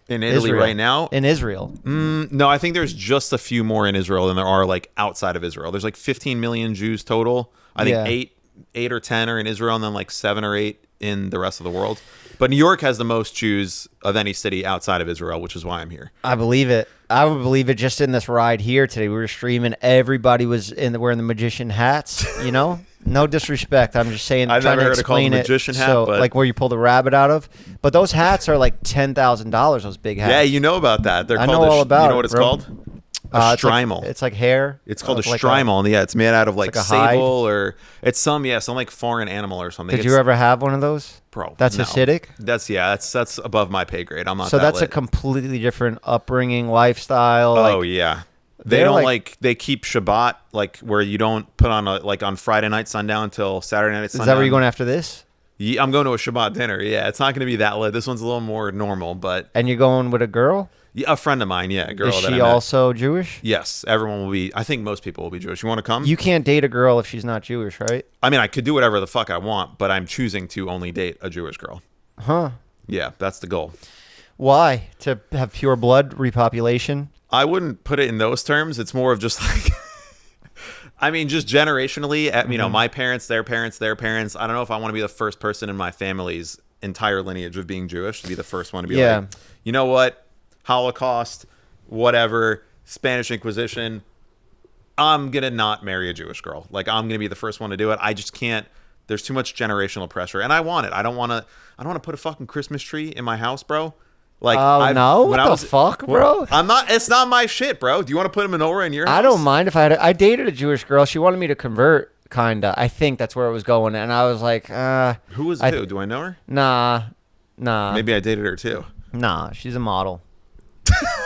[SPEAKER 2] Italy
[SPEAKER 1] Israel.
[SPEAKER 2] right now.
[SPEAKER 1] In Israel.
[SPEAKER 2] No, I think there's just a few more in Israel than there are like outside of Israel. There's like 15 million Jews total. I think
[SPEAKER 1] Yeah.
[SPEAKER 2] eight or 10 are in Israel, and then like 7 or 8 in the rest of the world. But New York has the most Jews of any city outside of Israel, which is why I'm here.
[SPEAKER 1] I believe it. I would believe it just in this ride here today. We were streaming. Everybody was wearing the magician hats, No disrespect. I'm just saying,
[SPEAKER 2] I've
[SPEAKER 1] trying
[SPEAKER 2] never
[SPEAKER 1] to
[SPEAKER 2] heard it called
[SPEAKER 1] explain
[SPEAKER 2] a
[SPEAKER 1] it.
[SPEAKER 2] magician hat,
[SPEAKER 1] So,
[SPEAKER 2] but-
[SPEAKER 1] like where you pull the rabbit out of. But those hats are like $10,000, those big hats.
[SPEAKER 2] Yeah, you know about that. They're
[SPEAKER 1] I
[SPEAKER 2] called
[SPEAKER 1] know all about
[SPEAKER 2] You know
[SPEAKER 1] it,
[SPEAKER 2] what it's
[SPEAKER 1] bro.
[SPEAKER 2] called? A strimel.
[SPEAKER 1] It's like hair.
[SPEAKER 2] It's called a
[SPEAKER 1] like
[SPEAKER 2] strimel, and yeah, it's made out of like
[SPEAKER 1] like a hide?
[SPEAKER 2] sable or it's some like foreign animal or something.
[SPEAKER 1] Did
[SPEAKER 2] It's-
[SPEAKER 1] you ever have one of those?
[SPEAKER 2] Bro,
[SPEAKER 1] That's
[SPEAKER 2] no.
[SPEAKER 1] acidic?
[SPEAKER 2] That's above my pay grade. I'm not.
[SPEAKER 1] So
[SPEAKER 2] that
[SPEAKER 1] that's a
[SPEAKER 2] lit.
[SPEAKER 1] completely different upbringing, lifestyle.
[SPEAKER 2] Oh
[SPEAKER 1] like,
[SPEAKER 2] yeah, they
[SPEAKER 1] they're
[SPEAKER 2] don't
[SPEAKER 1] like-
[SPEAKER 2] they keep Shabbat like where you don't put on on Friday night sundown until Saturday night
[SPEAKER 1] Is
[SPEAKER 2] sundown.
[SPEAKER 1] that where you're going after this?
[SPEAKER 2] Yeah, I'm going to a Shabbat dinner. Yeah, it's not going to be that lit. This one's a little more normal, but
[SPEAKER 1] And you're going with a girl?
[SPEAKER 2] yeah, a friend of mine, yeah, a girl
[SPEAKER 1] Is
[SPEAKER 2] that I
[SPEAKER 1] she
[SPEAKER 2] met.
[SPEAKER 1] also Jewish?
[SPEAKER 2] Yes, everyone will be. I think most people will be Jewish. You want to come?
[SPEAKER 1] You can't date a girl if she's not Jewish, right?
[SPEAKER 2] I mean, I could do whatever the fuck I want, but I'm choosing to only date a Jewish girl.
[SPEAKER 1] Huh.
[SPEAKER 2] Yeah, that's the goal.
[SPEAKER 1] Why? To have pure blood repopulation?
[SPEAKER 2] I wouldn't put it in those terms. It's more of just like, I mean, just generationally, my parents, their parents, their parents. I don't know if I want to be the first person in my family's entire lineage of being Jewish to be the first one to be
[SPEAKER 1] Yeah.
[SPEAKER 2] like, you know what, Holocaust, whatever, Spanish Inquisition. I'm gonna not marry a Jewish girl. Like I'm gonna be the first one to do it. I just can't. There's too much generational pressure, and I want it. I don't want to put a fucking Christmas tree in my house, bro. Like,
[SPEAKER 1] Oh, no?
[SPEAKER 2] when
[SPEAKER 1] What the fuck, bro?
[SPEAKER 2] I'm not. It's not my shit, bro. Do you want to put a menorah in your house?
[SPEAKER 1] I don't mind if I dated a Jewish girl. She wanted me to convert, kinda. I think that's where it was going. And I was like,
[SPEAKER 2] Who was
[SPEAKER 1] I-
[SPEAKER 2] who? Do I know her?
[SPEAKER 1] nah.
[SPEAKER 2] Maybe I dated her too.
[SPEAKER 1] Nah, she's a model.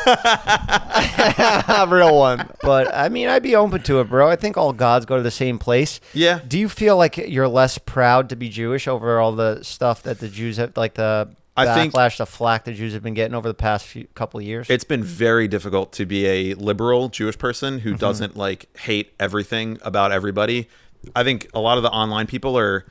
[SPEAKER 1] A real one. But I mean, I'd be open to it, bro. I think all gods go to the same place.
[SPEAKER 2] Yeah.
[SPEAKER 1] Do you feel like you're less proud to be Jewish over all the stuff that the Jews have, like the
[SPEAKER 2] I think-
[SPEAKER 1] backlash, the flack the Jews have been getting over the past couple of years?
[SPEAKER 2] It's been very difficult to be a liberal Jewish person
[SPEAKER 1] Mm-hmm.
[SPEAKER 2] who doesn't like hate everything about everybody. I think a lot of the online people are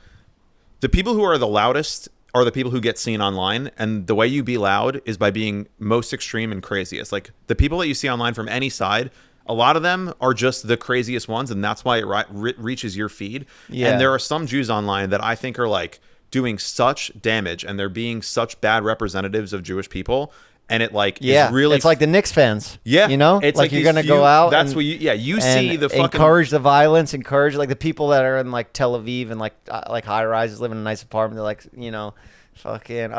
[SPEAKER 2] the people who are the loudest are the people who get seen online, and the way you be loud is by being most extreme and craziest. Like the people that you see online from any side a lot of them are just the craziest ones, and that's why it reaches your feed.
[SPEAKER 1] Yeah.
[SPEAKER 2] And there are some Jews online that I think are like doing such damage, and they're being such bad representatives of Jewish people. And it like is really,
[SPEAKER 1] it's like the Knicks fans.
[SPEAKER 2] Yeah,
[SPEAKER 1] you know,
[SPEAKER 2] it's
[SPEAKER 1] like you're
[SPEAKER 2] these
[SPEAKER 1] gonna
[SPEAKER 2] few-
[SPEAKER 1] go out.
[SPEAKER 2] That's
[SPEAKER 1] and,
[SPEAKER 2] what you
[SPEAKER 1] and
[SPEAKER 2] see the fucking
[SPEAKER 1] encourage the violence, encourage like the people that are in like Tel Aviv and like high rises, live in a nice apartment. They're like, you know, fucking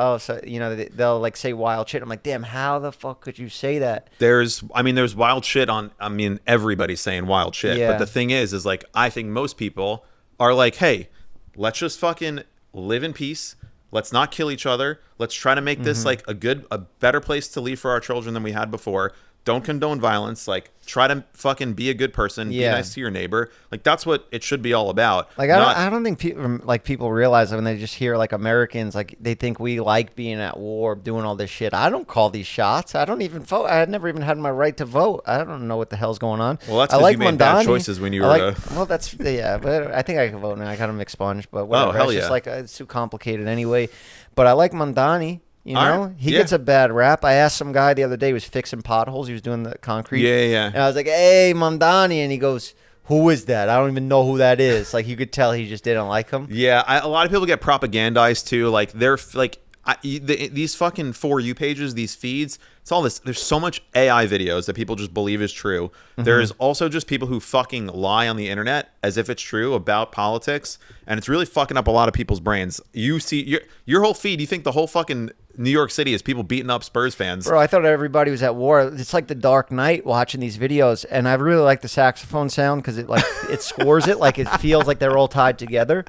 [SPEAKER 1] they'll like say wild shit. I'm like, damn, how the fuck could you say that?
[SPEAKER 2] There's wild shit on. I mean, everybody's saying wild shit.
[SPEAKER 1] Yeah.
[SPEAKER 2] But the thing is like I think most people are like, hey, let's just fucking live in peace. Let's not kill each other. Let's try to make this like a better place to leave for our children than we had before. Don't condone violence. Like, try to fucking be a good person.
[SPEAKER 1] Yeah.
[SPEAKER 2] Be nice to your neighbor. Like, that's what it should be all about.
[SPEAKER 1] Like, I don't think people realize when they just hear like Americans, like they think we like being at war, doing all this shit. I don't call these shots. I don't even vote. I had never even had my right to vote. I don't know what the hell's going on.
[SPEAKER 2] Well, that's
[SPEAKER 1] I
[SPEAKER 2] because
[SPEAKER 1] like
[SPEAKER 2] you made bad
[SPEAKER 1] Mondani.
[SPEAKER 2] choices when you were.
[SPEAKER 1] Well, that's but I think I can vote now. I got them expunged, but whatever.
[SPEAKER 2] hell
[SPEAKER 1] it's just
[SPEAKER 2] yeah.
[SPEAKER 1] like it's too complicated anyway. But I like Mondani. You
[SPEAKER 2] All
[SPEAKER 1] know,
[SPEAKER 2] right.
[SPEAKER 1] he
[SPEAKER 2] Yeah.
[SPEAKER 1] gets a bad rap. I asked some guy the other day, he was fixing potholes. He was doing the concrete.
[SPEAKER 2] Yeah.
[SPEAKER 1] And I was like, hey, Mondani. And he goes, who is that? I don't even know who that is. Like, you could tell he just didn't like him.
[SPEAKER 2] Yeah, a lot of people get propagandized too. Like they're like these fucking For You pages, these feeds. It's all this. There's so much AI videos that people just believe is true. There's also just people who fucking lie on the internet as if it's true about politics, and it's really fucking up a lot of people's brains. You see your whole feed. You think the whole fucking New York City is people beating up Spurs fans.
[SPEAKER 1] Bro, I thought everybody was at war. It's like the Dark Knight watching these videos, and I really like the saxophone sound because it like it scores it like it feels like they're all tied together.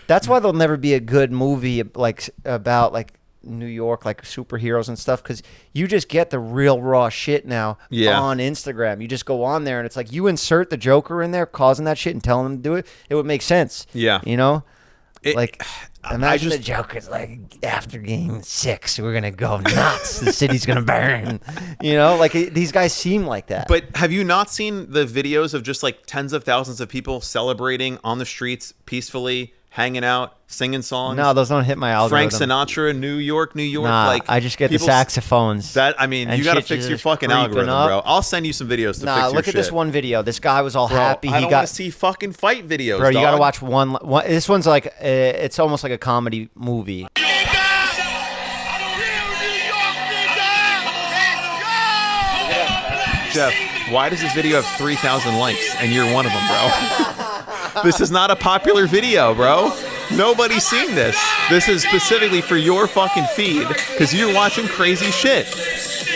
[SPEAKER 1] That's why there'll never be a good movie like about like New York, like superheroes and stuff, because you just get the real raw shit now on Instagram. You just go on there and it's like you insert the Joker in there causing that shit and telling them to do it. It would make sense.
[SPEAKER 2] Yeah.
[SPEAKER 1] You know? Like, imagine
[SPEAKER 2] just-
[SPEAKER 1] the Joker's like, after game 6, we're going to go nuts. The city's going to burn. You know? Like, these guys seem like that.
[SPEAKER 2] But have you not seen the videos of just like tens of thousands of people celebrating on the streets peacefully, hanging out, singing songs?
[SPEAKER 1] No, those don't hit my algorithm.
[SPEAKER 2] Frank Sinatra, New York.
[SPEAKER 1] Nah,
[SPEAKER 2] Like,
[SPEAKER 1] I just get the
[SPEAKER 2] people-
[SPEAKER 1] saxophones.
[SPEAKER 2] That I mean,
[SPEAKER 1] and
[SPEAKER 2] you got to
[SPEAKER 1] shit
[SPEAKER 2] fix your
[SPEAKER 1] just
[SPEAKER 2] fucking
[SPEAKER 1] creeping
[SPEAKER 2] algorithm,
[SPEAKER 1] up.
[SPEAKER 2] bro. I'll send you some videos to
[SPEAKER 1] Nah,
[SPEAKER 2] fix your
[SPEAKER 1] look at this
[SPEAKER 2] shit.
[SPEAKER 1] one video. This guy was all
[SPEAKER 2] Bro,
[SPEAKER 1] happy.
[SPEAKER 2] I
[SPEAKER 1] He
[SPEAKER 2] don't
[SPEAKER 1] got
[SPEAKER 2] want to see fucking fight videos,
[SPEAKER 1] Bro, you got to
[SPEAKER 2] dog.
[SPEAKER 1] watch one. This one's like it's almost like a comedy movie.
[SPEAKER 2] Jeff, why does this video have 3,000 likes and you're one of them, bro? This is not a popular video, bro. Nobody's seen this. This is specifically for your fucking feed because you're watching crazy shit.
[SPEAKER 8] Let's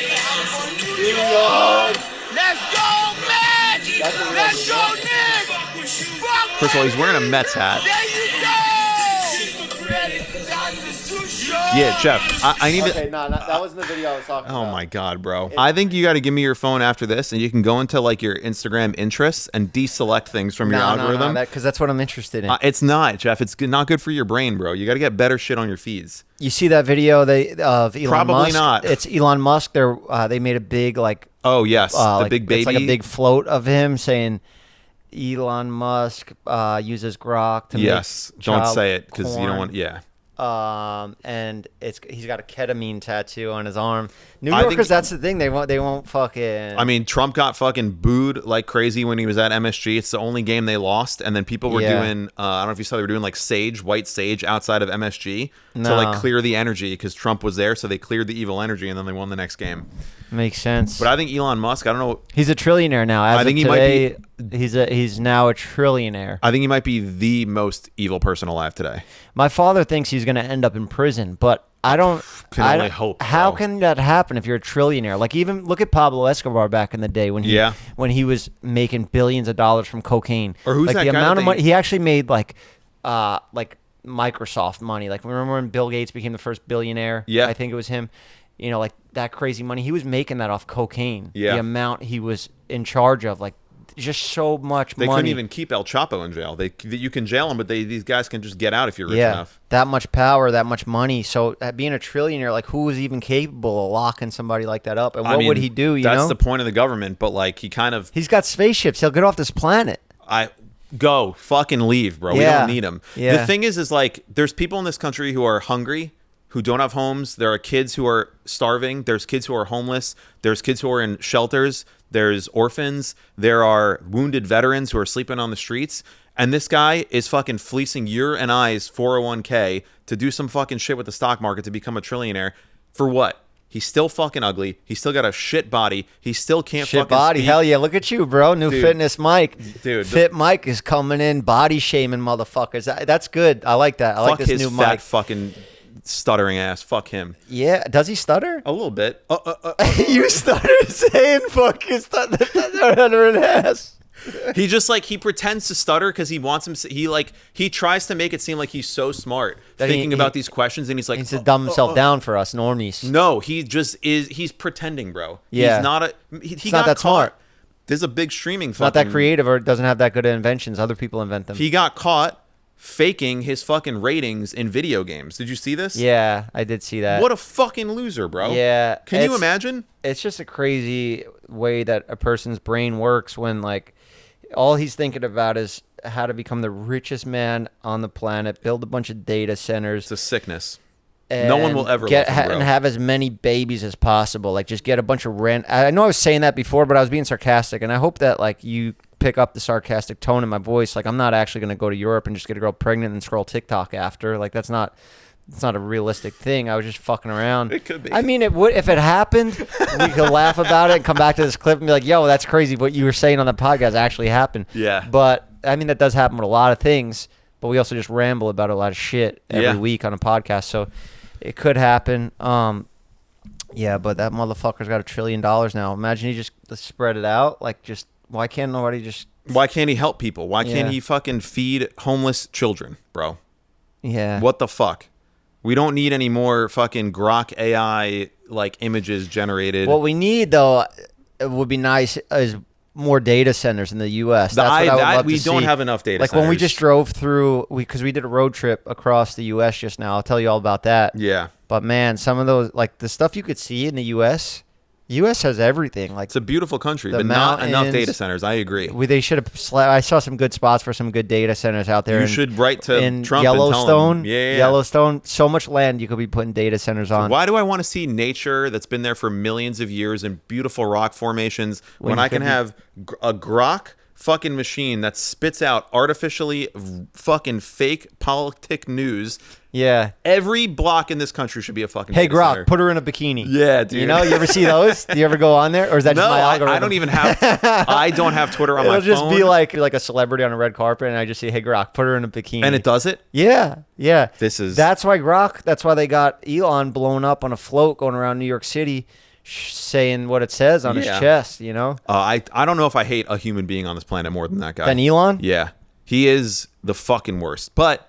[SPEAKER 8] go, Mets! Let's go, Knicks!
[SPEAKER 2] First of all, he's wearing a Mets hat.
[SPEAKER 8] There you go!
[SPEAKER 2] Yeah, Jeff, I need to...
[SPEAKER 1] Okay, no, that wasn't the video I was talking
[SPEAKER 2] Oh
[SPEAKER 1] about.
[SPEAKER 2] my god, bro. I think you got to give me your phone after this and you can go into like your Instagram interests and deselect things from your algorithm.
[SPEAKER 1] No, because that's what I'm interested in.
[SPEAKER 2] It's not, Jeff. It's not good for your brain, bro. You got to get better shit on your feeds.
[SPEAKER 1] You see that video of Elon
[SPEAKER 2] Probably
[SPEAKER 1] Musk?
[SPEAKER 2] not.
[SPEAKER 1] It's Elon Musk. They made a big like
[SPEAKER 2] Oh, yes. The
[SPEAKER 1] like,
[SPEAKER 2] big baby.
[SPEAKER 1] It's like a big float of him saying Elon Musk uses grok to
[SPEAKER 2] Yes.
[SPEAKER 1] make
[SPEAKER 2] Don't
[SPEAKER 1] child
[SPEAKER 2] say it because you don't
[SPEAKER 1] porn.
[SPEAKER 2] want... Yeah.
[SPEAKER 1] And he's got a ketamine tattoo on his arm. New
[SPEAKER 2] I
[SPEAKER 1] Yorkers,
[SPEAKER 2] think-
[SPEAKER 1] that's the thing. They won't fucking.
[SPEAKER 2] I mean, Trump got fucking booed like crazy when he was at MSG. It's the only game they lost. And then people were doing, I don't know if you saw, they were doing like white sage outside of MSG to like clear the energy because Trump was there. So they cleared the evil energy and then they won the next game.
[SPEAKER 1] Makes sense.
[SPEAKER 2] But I think Elon Musk, I don't know.
[SPEAKER 1] He's a trillionaire now. As
[SPEAKER 2] I think
[SPEAKER 1] of
[SPEAKER 2] he might
[SPEAKER 1] today, he's now a trillionaire.
[SPEAKER 2] I think he might be the most evil person alive today.
[SPEAKER 1] My father thinks he's going to end up in prison, but I don't.
[SPEAKER 2] Can
[SPEAKER 1] I
[SPEAKER 2] only
[SPEAKER 1] don't-
[SPEAKER 2] hope,
[SPEAKER 1] How
[SPEAKER 2] bro.
[SPEAKER 1] can that happen if you're a trillionaire? Like even look at Pablo Escobar back in the day when he was making billions of dollars from cocaine.
[SPEAKER 2] Or who's
[SPEAKER 1] like
[SPEAKER 2] that
[SPEAKER 1] the
[SPEAKER 2] guy
[SPEAKER 1] amount
[SPEAKER 2] that
[SPEAKER 1] of money he actually made, like Microsoft money. Like remember when Bill Gates became the first billionaire?
[SPEAKER 2] Yeah.
[SPEAKER 1] I think it was him. You know, like that crazy money. He was making that off cocaine.
[SPEAKER 2] Yeah.
[SPEAKER 1] The amount he was in charge of, like just so much
[SPEAKER 2] They
[SPEAKER 1] money.
[SPEAKER 2] couldn't even keep El Chapo in jail. You can jail him, but these guys can just get out if you're rich enough.
[SPEAKER 1] That much power, that much money. So being a trillionaire, like who is even capable of locking somebody like that up? And what would he do?
[SPEAKER 2] That's
[SPEAKER 1] know,
[SPEAKER 2] the point of the government. But like he kind of,
[SPEAKER 1] he's got spaceships. He'll get off this planet.
[SPEAKER 2] Go fucking leave, bro. We
[SPEAKER 1] Yeah.
[SPEAKER 2] don't need him.
[SPEAKER 1] Yeah.
[SPEAKER 2] The thing is like there's people in this country who are hungry, who don't have homes. There are kids who are starving. There's kids who are homeless. There's kids who are in shelters. There's orphans. There are wounded veterans who are sleeping on the streets. And this guy is fucking fleecing your and I's 401k to do some fucking shit with the stock market to become a trillionaire. For what? He's still fucking ugly. He's still got a shit body. He still can't
[SPEAKER 1] Shit
[SPEAKER 2] fucking
[SPEAKER 1] body.
[SPEAKER 2] speak.
[SPEAKER 1] Hell yeah. Look at you, bro. New
[SPEAKER 2] Dude.
[SPEAKER 1] Fitness Mike.
[SPEAKER 2] Dude.
[SPEAKER 1] Fit Mike is coming in, body shaming motherfuckers. That's good. I like that. I like
[SPEAKER 2] Fuck
[SPEAKER 1] this
[SPEAKER 2] his
[SPEAKER 1] new
[SPEAKER 2] fat
[SPEAKER 1] Mike.
[SPEAKER 2] fucking stuttering ass. Fuck him.
[SPEAKER 1] Yeah. Does he stutter?
[SPEAKER 2] A little bit.
[SPEAKER 1] You started saying fuck his stuttering ass.
[SPEAKER 2] He just like he pretends to stutter because he wants him. He tries to make it seem like he's so smart,
[SPEAKER 1] That
[SPEAKER 2] thinking
[SPEAKER 1] he-
[SPEAKER 2] about these questions, and he's like,
[SPEAKER 1] He needs to dumb himself down for us normies.
[SPEAKER 2] no, he just is. He's pretending, bro.
[SPEAKER 1] Yeah.
[SPEAKER 2] He's not a. He
[SPEAKER 1] He's
[SPEAKER 2] got
[SPEAKER 1] not that
[SPEAKER 2] caught.
[SPEAKER 1] smart.
[SPEAKER 2] There's a big streaming.
[SPEAKER 1] Not that creative or doesn't have that good of inventions. Other people invent them.
[SPEAKER 2] He got caught faking his fucking ratings in video games. Did you see this?
[SPEAKER 1] Yeah, I did see that.
[SPEAKER 2] What a fucking loser, bro.
[SPEAKER 1] Yeah,
[SPEAKER 2] Can you
[SPEAKER 1] it's-
[SPEAKER 2] imagine?
[SPEAKER 1] It's just a crazy way that a person's brain works when like all he's thinking about is how to become the richest man on the planet, build a bunch of data centers.
[SPEAKER 2] It's a sickness. No one will ever
[SPEAKER 1] get
[SPEAKER 2] love him, bro.
[SPEAKER 1] and have as many babies as possible. Like just get a bunch of rent. I know I was saying that before, but I was being sarcastic, and I hope that like you pick up the sarcastic tone in my voice. Like I'm not actually going to go to Europe and just get a girl pregnant and scroll TikTok after. Like it's not a realistic thing. I was just fucking around.
[SPEAKER 2] It could be.
[SPEAKER 1] I mean, it would if it happened. We could laugh about it and come back to this clip and be like, "Yo, that's crazy." What you were saying on the podcast actually happened.
[SPEAKER 2] Yeah.
[SPEAKER 1] But I mean, that does happen with a lot of things. But we also just ramble about a lot of shit every
[SPEAKER 2] Yeah.
[SPEAKER 1] week on a podcast. So it could happen. Yeah, but that motherfucker's got $1 trillion now. Imagine he just spread it out. Like, just why can't nobody just?
[SPEAKER 2] Why can't he help people? Why can't
[SPEAKER 1] Yeah.
[SPEAKER 2] he fucking feed homeless children, bro?
[SPEAKER 1] Yeah.
[SPEAKER 2] What the fuck? We don't need any more fucking Grok AI like images generated.
[SPEAKER 1] What we need though, it would be nice is more data centers in the U.S. That's what I would love
[SPEAKER 2] we
[SPEAKER 1] to
[SPEAKER 2] don't
[SPEAKER 1] see.
[SPEAKER 2] have enough data
[SPEAKER 1] Like
[SPEAKER 2] centers.
[SPEAKER 1] when we just drove through, because we did a road trip across the U.S. just now. I'll tell you all about that.
[SPEAKER 2] Yeah.
[SPEAKER 1] But man, some of those, like the stuff you could see in the U.S. U.S. has everything. Like
[SPEAKER 2] It's a beautiful country,
[SPEAKER 1] The
[SPEAKER 2] but not enough
[SPEAKER 1] mountains.
[SPEAKER 2] data centers. I agree.
[SPEAKER 1] they should have. I saw some good spots for some good data centers out there.
[SPEAKER 2] You should write to
[SPEAKER 1] in
[SPEAKER 2] Trump and tell him.
[SPEAKER 1] Yellowstone.
[SPEAKER 2] Yeah.
[SPEAKER 1] Yellowstone. So much land you could be putting data centers on.
[SPEAKER 2] Why do I want to see nature that's been there for millions of years and beautiful rock formations
[SPEAKER 1] When
[SPEAKER 2] when
[SPEAKER 1] you
[SPEAKER 2] I can
[SPEAKER 1] could be-
[SPEAKER 2] have a Grok fucking machine that spits out artificially fucking fake politic news?
[SPEAKER 1] Yeah.
[SPEAKER 2] Every block in this country should be a fucking
[SPEAKER 1] Hey
[SPEAKER 2] data
[SPEAKER 1] Grok,
[SPEAKER 2] center.
[SPEAKER 1] put her in a bikini.
[SPEAKER 2] Yeah, dude.
[SPEAKER 1] You know, you ever see those? Do you ever go on there, or is that
[SPEAKER 2] No,
[SPEAKER 1] just my algorithm?
[SPEAKER 2] I don't even have. I don't have Twitter on
[SPEAKER 1] It'll
[SPEAKER 2] my
[SPEAKER 1] just
[SPEAKER 2] phone.
[SPEAKER 1] be like a celebrity on a red carpet, and I just see, "Hey Grok, put her in a bikini."
[SPEAKER 2] and it does it.
[SPEAKER 1] Yeah, yeah.
[SPEAKER 2] That's
[SPEAKER 1] why Grok. That's why they got Elon blown up on a float going around New York City, saying what it says on his
[SPEAKER 2] Yeah.
[SPEAKER 1] chest. You know,
[SPEAKER 2] I don't know if I hate a human being on this planet more than that guy.
[SPEAKER 1] than Elon.
[SPEAKER 2] Yeah, he is the fucking worst. But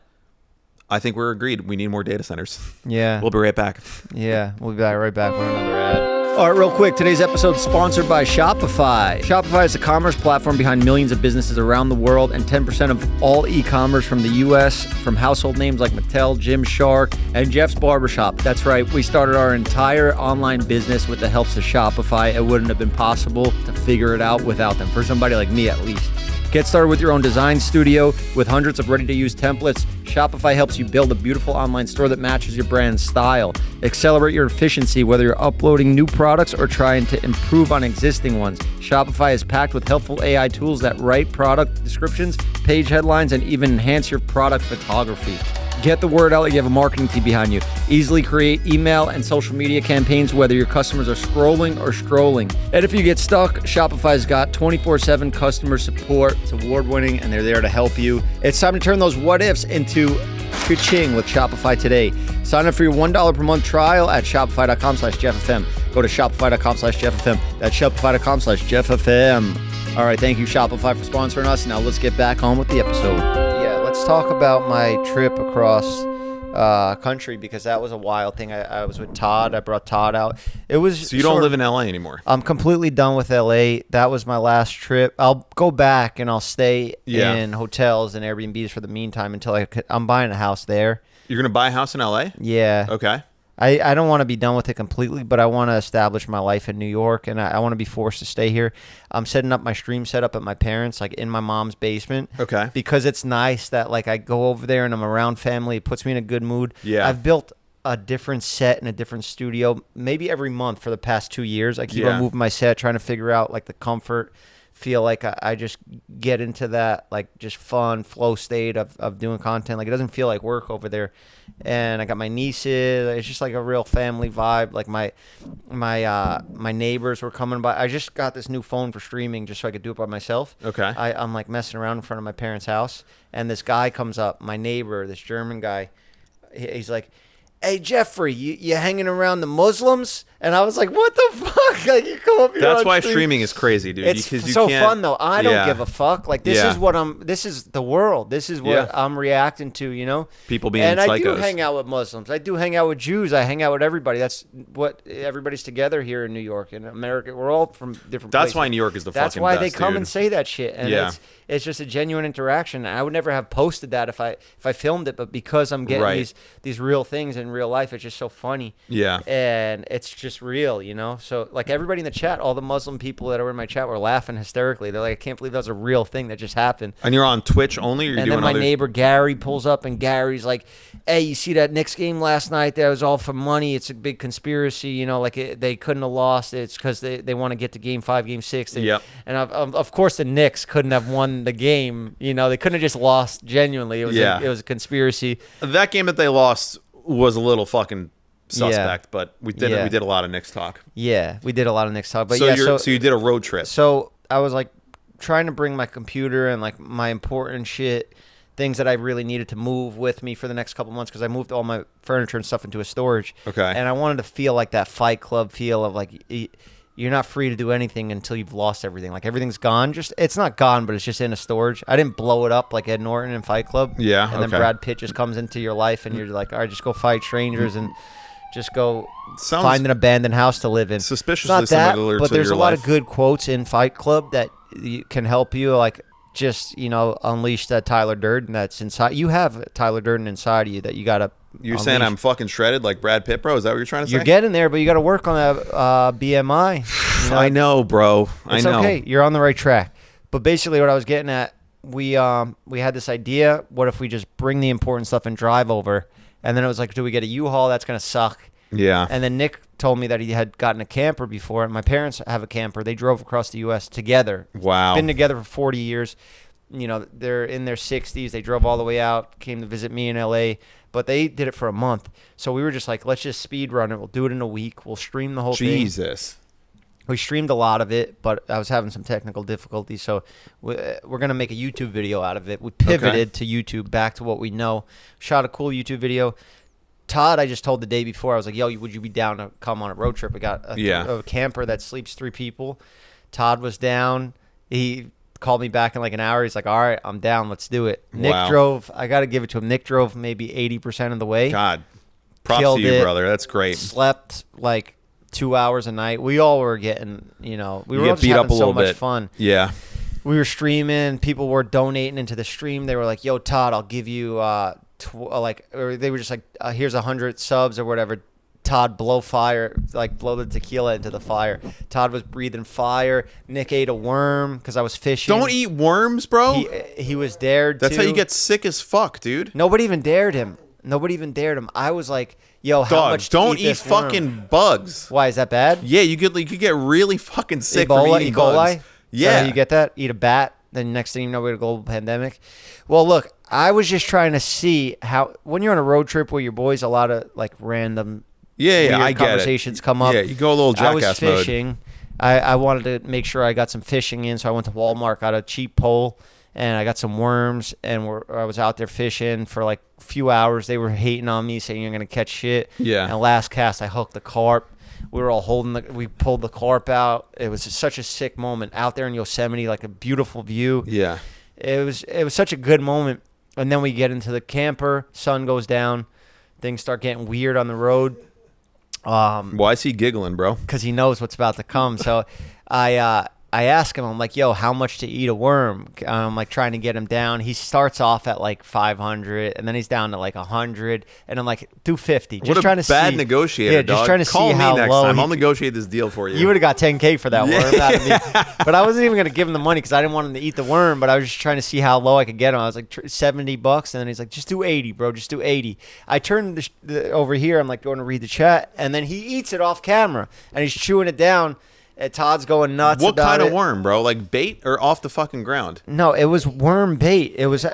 [SPEAKER 2] I think we're agreed. We need more data centers.
[SPEAKER 1] Yeah.
[SPEAKER 2] We'll be right back.
[SPEAKER 1] Yeah, we'll be right back with another ad. All right, real quick. Today's episode is sponsored by Shopify. Shopify is the commerce platform behind millions of businesses around the world, and 10% of all e-commerce from the U.S. from household names like Mattel, Gymshark, and Jeff's Barbershop. That's right. We started our entire online business with the helps of Shopify. It wouldn't have been possible to figure it out without them, for somebody like me at least. Get started with your own design studio with hundreds of ready-to-use templates. Shopify helps you build a beautiful online store that matches your brand's style. Accelerate your efficiency, whether you're uploading new products or trying to improve on existing ones. Shopify is packed with helpful AI tools that write product descriptions, page headlines, and even enhance your product photography. Get the word out like you have a marketing team behind you. Easily create email and social media campaigns, whether your customers are scrolling or strolling. And if you get stuck, Shopify's got 24/7 customer support. It's award-winning, and they're there to help you. It's time to turn those what-ifs into ka-ching with Shopify today. Sign up for your $1 per month trial at shopify.com/JeffFM. Go to shopify.com/JeffFM. That's shopify.com/JeffFM. All right, thank you, Shopify, for sponsoring us. Now let's get back on with the episode. Yeah, let's talk about my trip across country, because that was a wild thing. I was with Todd. I brought Todd out. It was
[SPEAKER 2] So you don't live in LA anymore.
[SPEAKER 1] I'm completely done with LA. That was my last trip. I'll go back and I'll stay
[SPEAKER 2] Yeah.
[SPEAKER 1] in hotels and Airbnbs for the meantime until I'm buying a house there.
[SPEAKER 2] You're gonna buy a house in LA?
[SPEAKER 1] Yeah.
[SPEAKER 2] Okay.
[SPEAKER 1] I don't want to be done with it completely, but I want to establish my life in New York, and I want to be forced to stay here. I'm setting up my stream setup at my parents', like in my mom's basement.
[SPEAKER 2] Okay.
[SPEAKER 1] Because it's nice that like I go over there and I'm around family. It puts me in a good mood.
[SPEAKER 2] Yeah.
[SPEAKER 1] I've built a different set in a different studio maybe every month for the past 2 years. I keep
[SPEAKER 2] Yeah.
[SPEAKER 1] on moving my set, trying to figure out like the comfort, feel like I just get into that like just fun flow state of doing content. Like it doesn't feel like work over there. And I got my nieces. It's just like a real family vibe. Like my neighbors were coming by. I just got this new phone for streaming just so I could do it by myself.
[SPEAKER 2] Okay.
[SPEAKER 1] I'm like messing around in front of my parents' house, and this guy comes up, my neighbor, this German guy. He's like, "Hey Jeffrey, you hanging around the Muslims?" And I was like, "What the fuck?" Like you come up here.
[SPEAKER 2] That's
[SPEAKER 1] on
[SPEAKER 2] why
[SPEAKER 1] stream.
[SPEAKER 2] streaming is crazy, dude.
[SPEAKER 1] It's
[SPEAKER 2] because you
[SPEAKER 1] so
[SPEAKER 2] can't,
[SPEAKER 1] fun though. I don't
[SPEAKER 2] Yeah.
[SPEAKER 1] give a fuck. Like this
[SPEAKER 2] Yeah.
[SPEAKER 1] is what this is the world. This is what
[SPEAKER 2] Yeah.
[SPEAKER 1] I'm reacting to, you know?
[SPEAKER 2] People being
[SPEAKER 1] and I do
[SPEAKER 2] psychos.
[SPEAKER 1] hang out with Muslims. I do hang out with Jews. I hang out with everybody. That's what everybody's together here in New York and America. We're all from different
[SPEAKER 2] That's
[SPEAKER 1] places.
[SPEAKER 2] why New York is the
[SPEAKER 1] That's
[SPEAKER 2] fucking
[SPEAKER 1] why
[SPEAKER 2] best,
[SPEAKER 1] they come
[SPEAKER 2] dude.
[SPEAKER 1] and say that shit. And
[SPEAKER 2] Yeah.
[SPEAKER 1] it's just a genuine interaction. I would never have posted that if I filmed it, but because I'm getting
[SPEAKER 2] Right.
[SPEAKER 1] these real things in real life, it's just so funny.
[SPEAKER 2] Yeah.
[SPEAKER 1] And it's just real, you know? So, like, everybody in the chat, all the Muslim people that were in my chat were laughing hysterically. They're like, I can't believe that was a real thing that just happened.
[SPEAKER 2] And you're on Twitch only, or you're
[SPEAKER 1] And
[SPEAKER 2] doing
[SPEAKER 1] then my
[SPEAKER 2] other...
[SPEAKER 1] neighbor Gary pulls up, and Gary's like, "Hey, you see that Knicks game last night? That was all for money. It's a big conspiracy. You know, like they couldn't have lost. It's because they want to get to Game 5, Game 6.
[SPEAKER 2] Yep.
[SPEAKER 1] And of course, the Knicks couldn't have won the game. You know, they couldn't have just lost genuinely. It was
[SPEAKER 2] Yeah.
[SPEAKER 1] it was a conspiracy.
[SPEAKER 2] That game that they lost was a little fucking suspect, but we did
[SPEAKER 1] Yeah.
[SPEAKER 2] we did a lot of Knicks talk.
[SPEAKER 1] Yeah, we did a lot of Knicks talk. But
[SPEAKER 2] so
[SPEAKER 1] yeah,
[SPEAKER 2] so you did a road trip.
[SPEAKER 1] So I was like trying to bring my computer and like my important shit, things that I really needed to move with me for the next couple months because I moved all my furniture and stuff into a storage.
[SPEAKER 2] Okay.
[SPEAKER 1] And I wanted to feel like that Fight Club feel of like you're not free to do anything until you've lost everything. Like everything's gone. Just it's not gone, but it's just in a storage. I didn't blow it up like Ed Norton in Fight Club.
[SPEAKER 2] Yeah,
[SPEAKER 1] And then
[SPEAKER 2] okay.
[SPEAKER 1] Brad Pitt just comes into your life and you're like, all right, just go fight strangers and just go
[SPEAKER 2] Sounds
[SPEAKER 1] find an abandoned house to live in.
[SPEAKER 2] suspiciously
[SPEAKER 1] It's not that,
[SPEAKER 2] similar
[SPEAKER 1] but
[SPEAKER 2] to
[SPEAKER 1] there's
[SPEAKER 2] your
[SPEAKER 1] a lot
[SPEAKER 2] life.
[SPEAKER 1] of good quotes in Fight Club that can help you, like just unleash that Tyler Durden that's inside. You have Tyler Durden inside of you that you gotta.
[SPEAKER 2] You're saying I'm fucking shredded like Brad Pitt, bro? Is that what you're trying to say?
[SPEAKER 1] You're getting there, but you got to work on that BMI. You know?
[SPEAKER 2] I know, bro. I
[SPEAKER 1] It's
[SPEAKER 2] know.
[SPEAKER 1] okay. You're on the right track. But basically, what I was getting at, we had this idea. What if we just bring the important stuff and drive over? And then it was like, do we get a U-Haul? That's gonna suck.
[SPEAKER 2] Yeah.
[SPEAKER 1] And then Nick told me that he had gotten a camper before. And my parents have a camper. They drove across the U.S. together.
[SPEAKER 2] Wow.
[SPEAKER 1] Been together for 40 years. You know, they're in their 60s. They drove all the way out, came to visit me in L.A., but they did it for a month. So we were just like, let's just speed run it. We'll do it in a week. We'll stream the whole thing.
[SPEAKER 2] Jesus.
[SPEAKER 1] We streamed a lot of it, but I was having some technical difficulties. So we're going to make a YouTube video out of it. We pivoted to YouTube, back to what we know. Shot a cool YouTube video. Todd, I just told the day before, I was like, yo, would you be down to come on a road trip? We got a camper that sleeps 3 people. Todd was down. He called me back in like an hour. He's like, all right, I'm down. Let's do it. Nick drove. I got to give it to him. Nick drove maybe 80% of the way.
[SPEAKER 2] God. Props
[SPEAKER 1] Killed
[SPEAKER 2] to you,
[SPEAKER 1] it.
[SPEAKER 2] brother. That's great.
[SPEAKER 1] Slept like 2 hours a night. We all were getting, we
[SPEAKER 2] You
[SPEAKER 1] were all
[SPEAKER 2] get
[SPEAKER 1] just
[SPEAKER 2] beat up
[SPEAKER 1] having
[SPEAKER 2] a
[SPEAKER 1] so
[SPEAKER 2] little
[SPEAKER 1] much
[SPEAKER 2] bit.
[SPEAKER 1] fun.
[SPEAKER 2] Yeah.
[SPEAKER 1] We were streaming. People were donating into the stream. They were like, yo, Todd, I'll give you or they were just like, here's 100 subs or whatever. Todd, blow fire, like blow the tequila into the fire. Todd was breathing fire. Nick ate a worm because I was fishing.
[SPEAKER 2] Don't eat worms, bro.
[SPEAKER 1] He was dared
[SPEAKER 2] That's
[SPEAKER 1] to.
[SPEAKER 2] how you get sick as fuck, dude.
[SPEAKER 1] Nobody even dared him. I was like, yo, how
[SPEAKER 2] Dog,
[SPEAKER 1] much
[SPEAKER 2] don't
[SPEAKER 1] to
[SPEAKER 2] eat
[SPEAKER 1] this worm?
[SPEAKER 2] fucking bugs.
[SPEAKER 1] Why, is that bad?
[SPEAKER 2] Yeah, you could get really fucking sick
[SPEAKER 1] Ebola,
[SPEAKER 2] from eating
[SPEAKER 1] E. coli?
[SPEAKER 2] bugs.
[SPEAKER 1] Is that
[SPEAKER 2] Yeah.
[SPEAKER 1] how you get that? Eat a bat, then next thing you know, we had a global pandemic. Well, look, I was just trying to see how, when you're on a road trip with your boys, a lot of like random weird
[SPEAKER 2] I get it.
[SPEAKER 1] conversations come up.
[SPEAKER 2] Yeah, you go a little
[SPEAKER 1] I was
[SPEAKER 2] jackass mode.
[SPEAKER 1] fishing. I wanted to make sure I got some fishing in, so I went to Walmart, got a cheap pole, and I got some worms, and I was out there fishing for like a few hours. They were hating on me, saying you're going to catch shit.
[SPEAKER 2] Yeah.
[SPEAKER 1] And last cast, I hooked the carp. We were all we pulled the carp out. It was such a sick moment out there in Yosemite, like a beautiful view.
[SPEAKER 2] Yeah.
[SPEAKER 1] It was such a good moment. And then we get into the camper, sun goes down, things start getting weird on the road.
[SPEAKER 2] Why is he giggling, bro?
[SPEAKER 1] Because he knows what's about to come. So I ask him, I'm like, yo, how much to eat a worm? I'm like trying to get him down. He starts off at like 500, and then he's down to like 100, and I'm like, do 50. Just
[SPEAKER 2] What a
[SPEAKER 1] trying to
[SPEAKER 2] bad
[SPEAKER 1] see,
[SPEAKER 2] negotiator,
[SPEAKER 1] yeah,
[SPEAKER 2] dog.
[SPEAKER 1] just trying to
[SPEAKER 2] Call
[SPEAKER 1] see
[SPEAKER 2] me
[SPEAKER 1] how
[SPEAKER 2] next
[SPEAKER 1] low
[SPEAKER 2] time.
[SPEAKER 1] he
[SPEAKER 2] I'll negotiate this deal for you.
[SPEAKER 1] You would have got 10K for that worm out of me. But I wasn't even going to give him the money because I didn't want him to eat the worm, but I was just trying to see how low I could get him. I was like, $70, and then he's like, just do 80, bro. Just do 80. I turned over here. I'm like going to read the chat, and then he eats it off camera, and he's chewing it down. And Todd's going nuts.
[SPEAKER 2] What
[SPEAKER 1] about
[SPEAKER 2] kind
[SPEAKER 1] it.
[SPEAKER 2] of worm, bro? Like bait or off the fucking ground?
[SPEAKER 1] No, it was worm bait. It was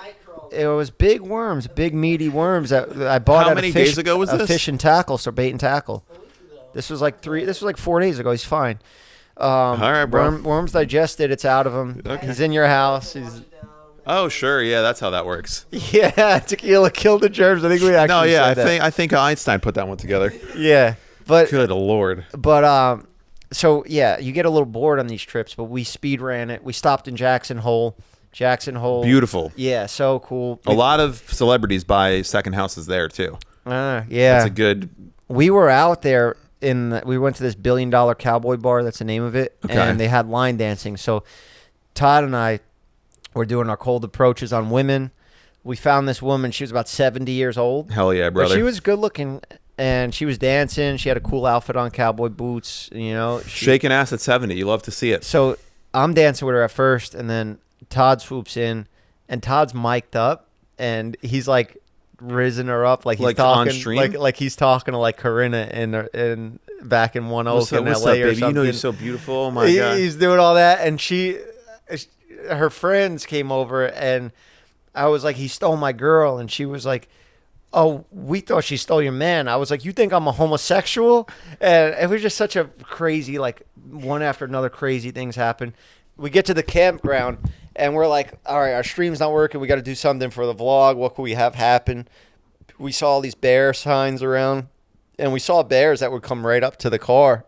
[SPEAKER 1] big worms, big meaty worms that I bought.
[SPEAKER 2] How
[SPEAKER 1] at
[SPEAKER 2] many
[SPEAKER 1] a fish,
[SPEAKER 2] days ago was
[SPEAKER 1] a
[SPEAKER 2] this?
[SPEAKER 1] Fish and tackle, so bait and tackle. This was like 4 days ago. He's fine. All
[SPEAKER 2] right, bro.
[SPEAKER 1] Worms digested. It's out of him.
[SPEAKER 2] Okay.
[SPEAKER 1] He's in your house.
[SPEAKER 2] Oh, sure. Yeah, that's how that works.
[SPEAKER 1] Yeah, tequila killed the germs. I think we actually.
[SPEAKER 2] No, yeah,
[SPEAKER 1] said that.
[SPEAKER 2] I think Einstein put that one together.
[SPEAKER 1] Yeah, but
[SPEAKER 2] Good Lord.
[SPEAKER 1] So yeah, you get a little bored on these trips, but we speed ran it. We stopped in Jackson Hole.
[SPEAKER 2] Beautiful.
[SPEAKER 1] Yeah, so cool.
[SPEAKER 2] A lot of celebrities buy second houses there too.
[SPEAKER 1] Yeah.
[SPEAKER 2] That's a good.
[SPEAKER 1] We were out there we went to this $1 billion cowboy bar. That's the name of it.
[SPEAKER 2] Okay.
[SPEAKER 1] And they had line dancing. So Todd and I were doing our cold approaches on women. We found this woman. She was about 70 years old.
[SPEAKER 2] Hell yeah, brother.
[SPEAKER 1] But she was good looking. And she was dancing. She had a cool outfit on, cowboy boots, you know.
[SPEAKER 2] Shaking ass at 70. You love to see it.
[SPEAKER 1] So I'm dancing with her at first, and then Todd swoops in, and Todd's mic'd up, and he's like risen her up like he's
[SPEAKER 2] Like
[SPEAKER 1] talking,
[SPEAKER 2] on stream?
[SPEAKER 1] like he's talking to like Corinna in back in One Oak
[SPEAKER 2] What's up,
[SPEAKER 1] in LA
[SPEAKER 2] what's up,
[SPEAKER 1] or
[SPEAKER 2] baby?
[SPEAKER 1] something.
[SPEAKER 2] You know you're so beautiful. Oh my God.
[SPEAKER 1] He's doing all that, and her friends came over, and I was like, he stole my girl, and she was like, oh, we thought she stole your man. I was like, you think I'm a homosexual? And it was just such a crazy, like, one after another crazy things happen. We get to the campground, and we're like, all right, our stream's not working. We got to do something for the vlog. What could we have happen? We saw all these bear signs around, and we saw bears that would come right up to the car.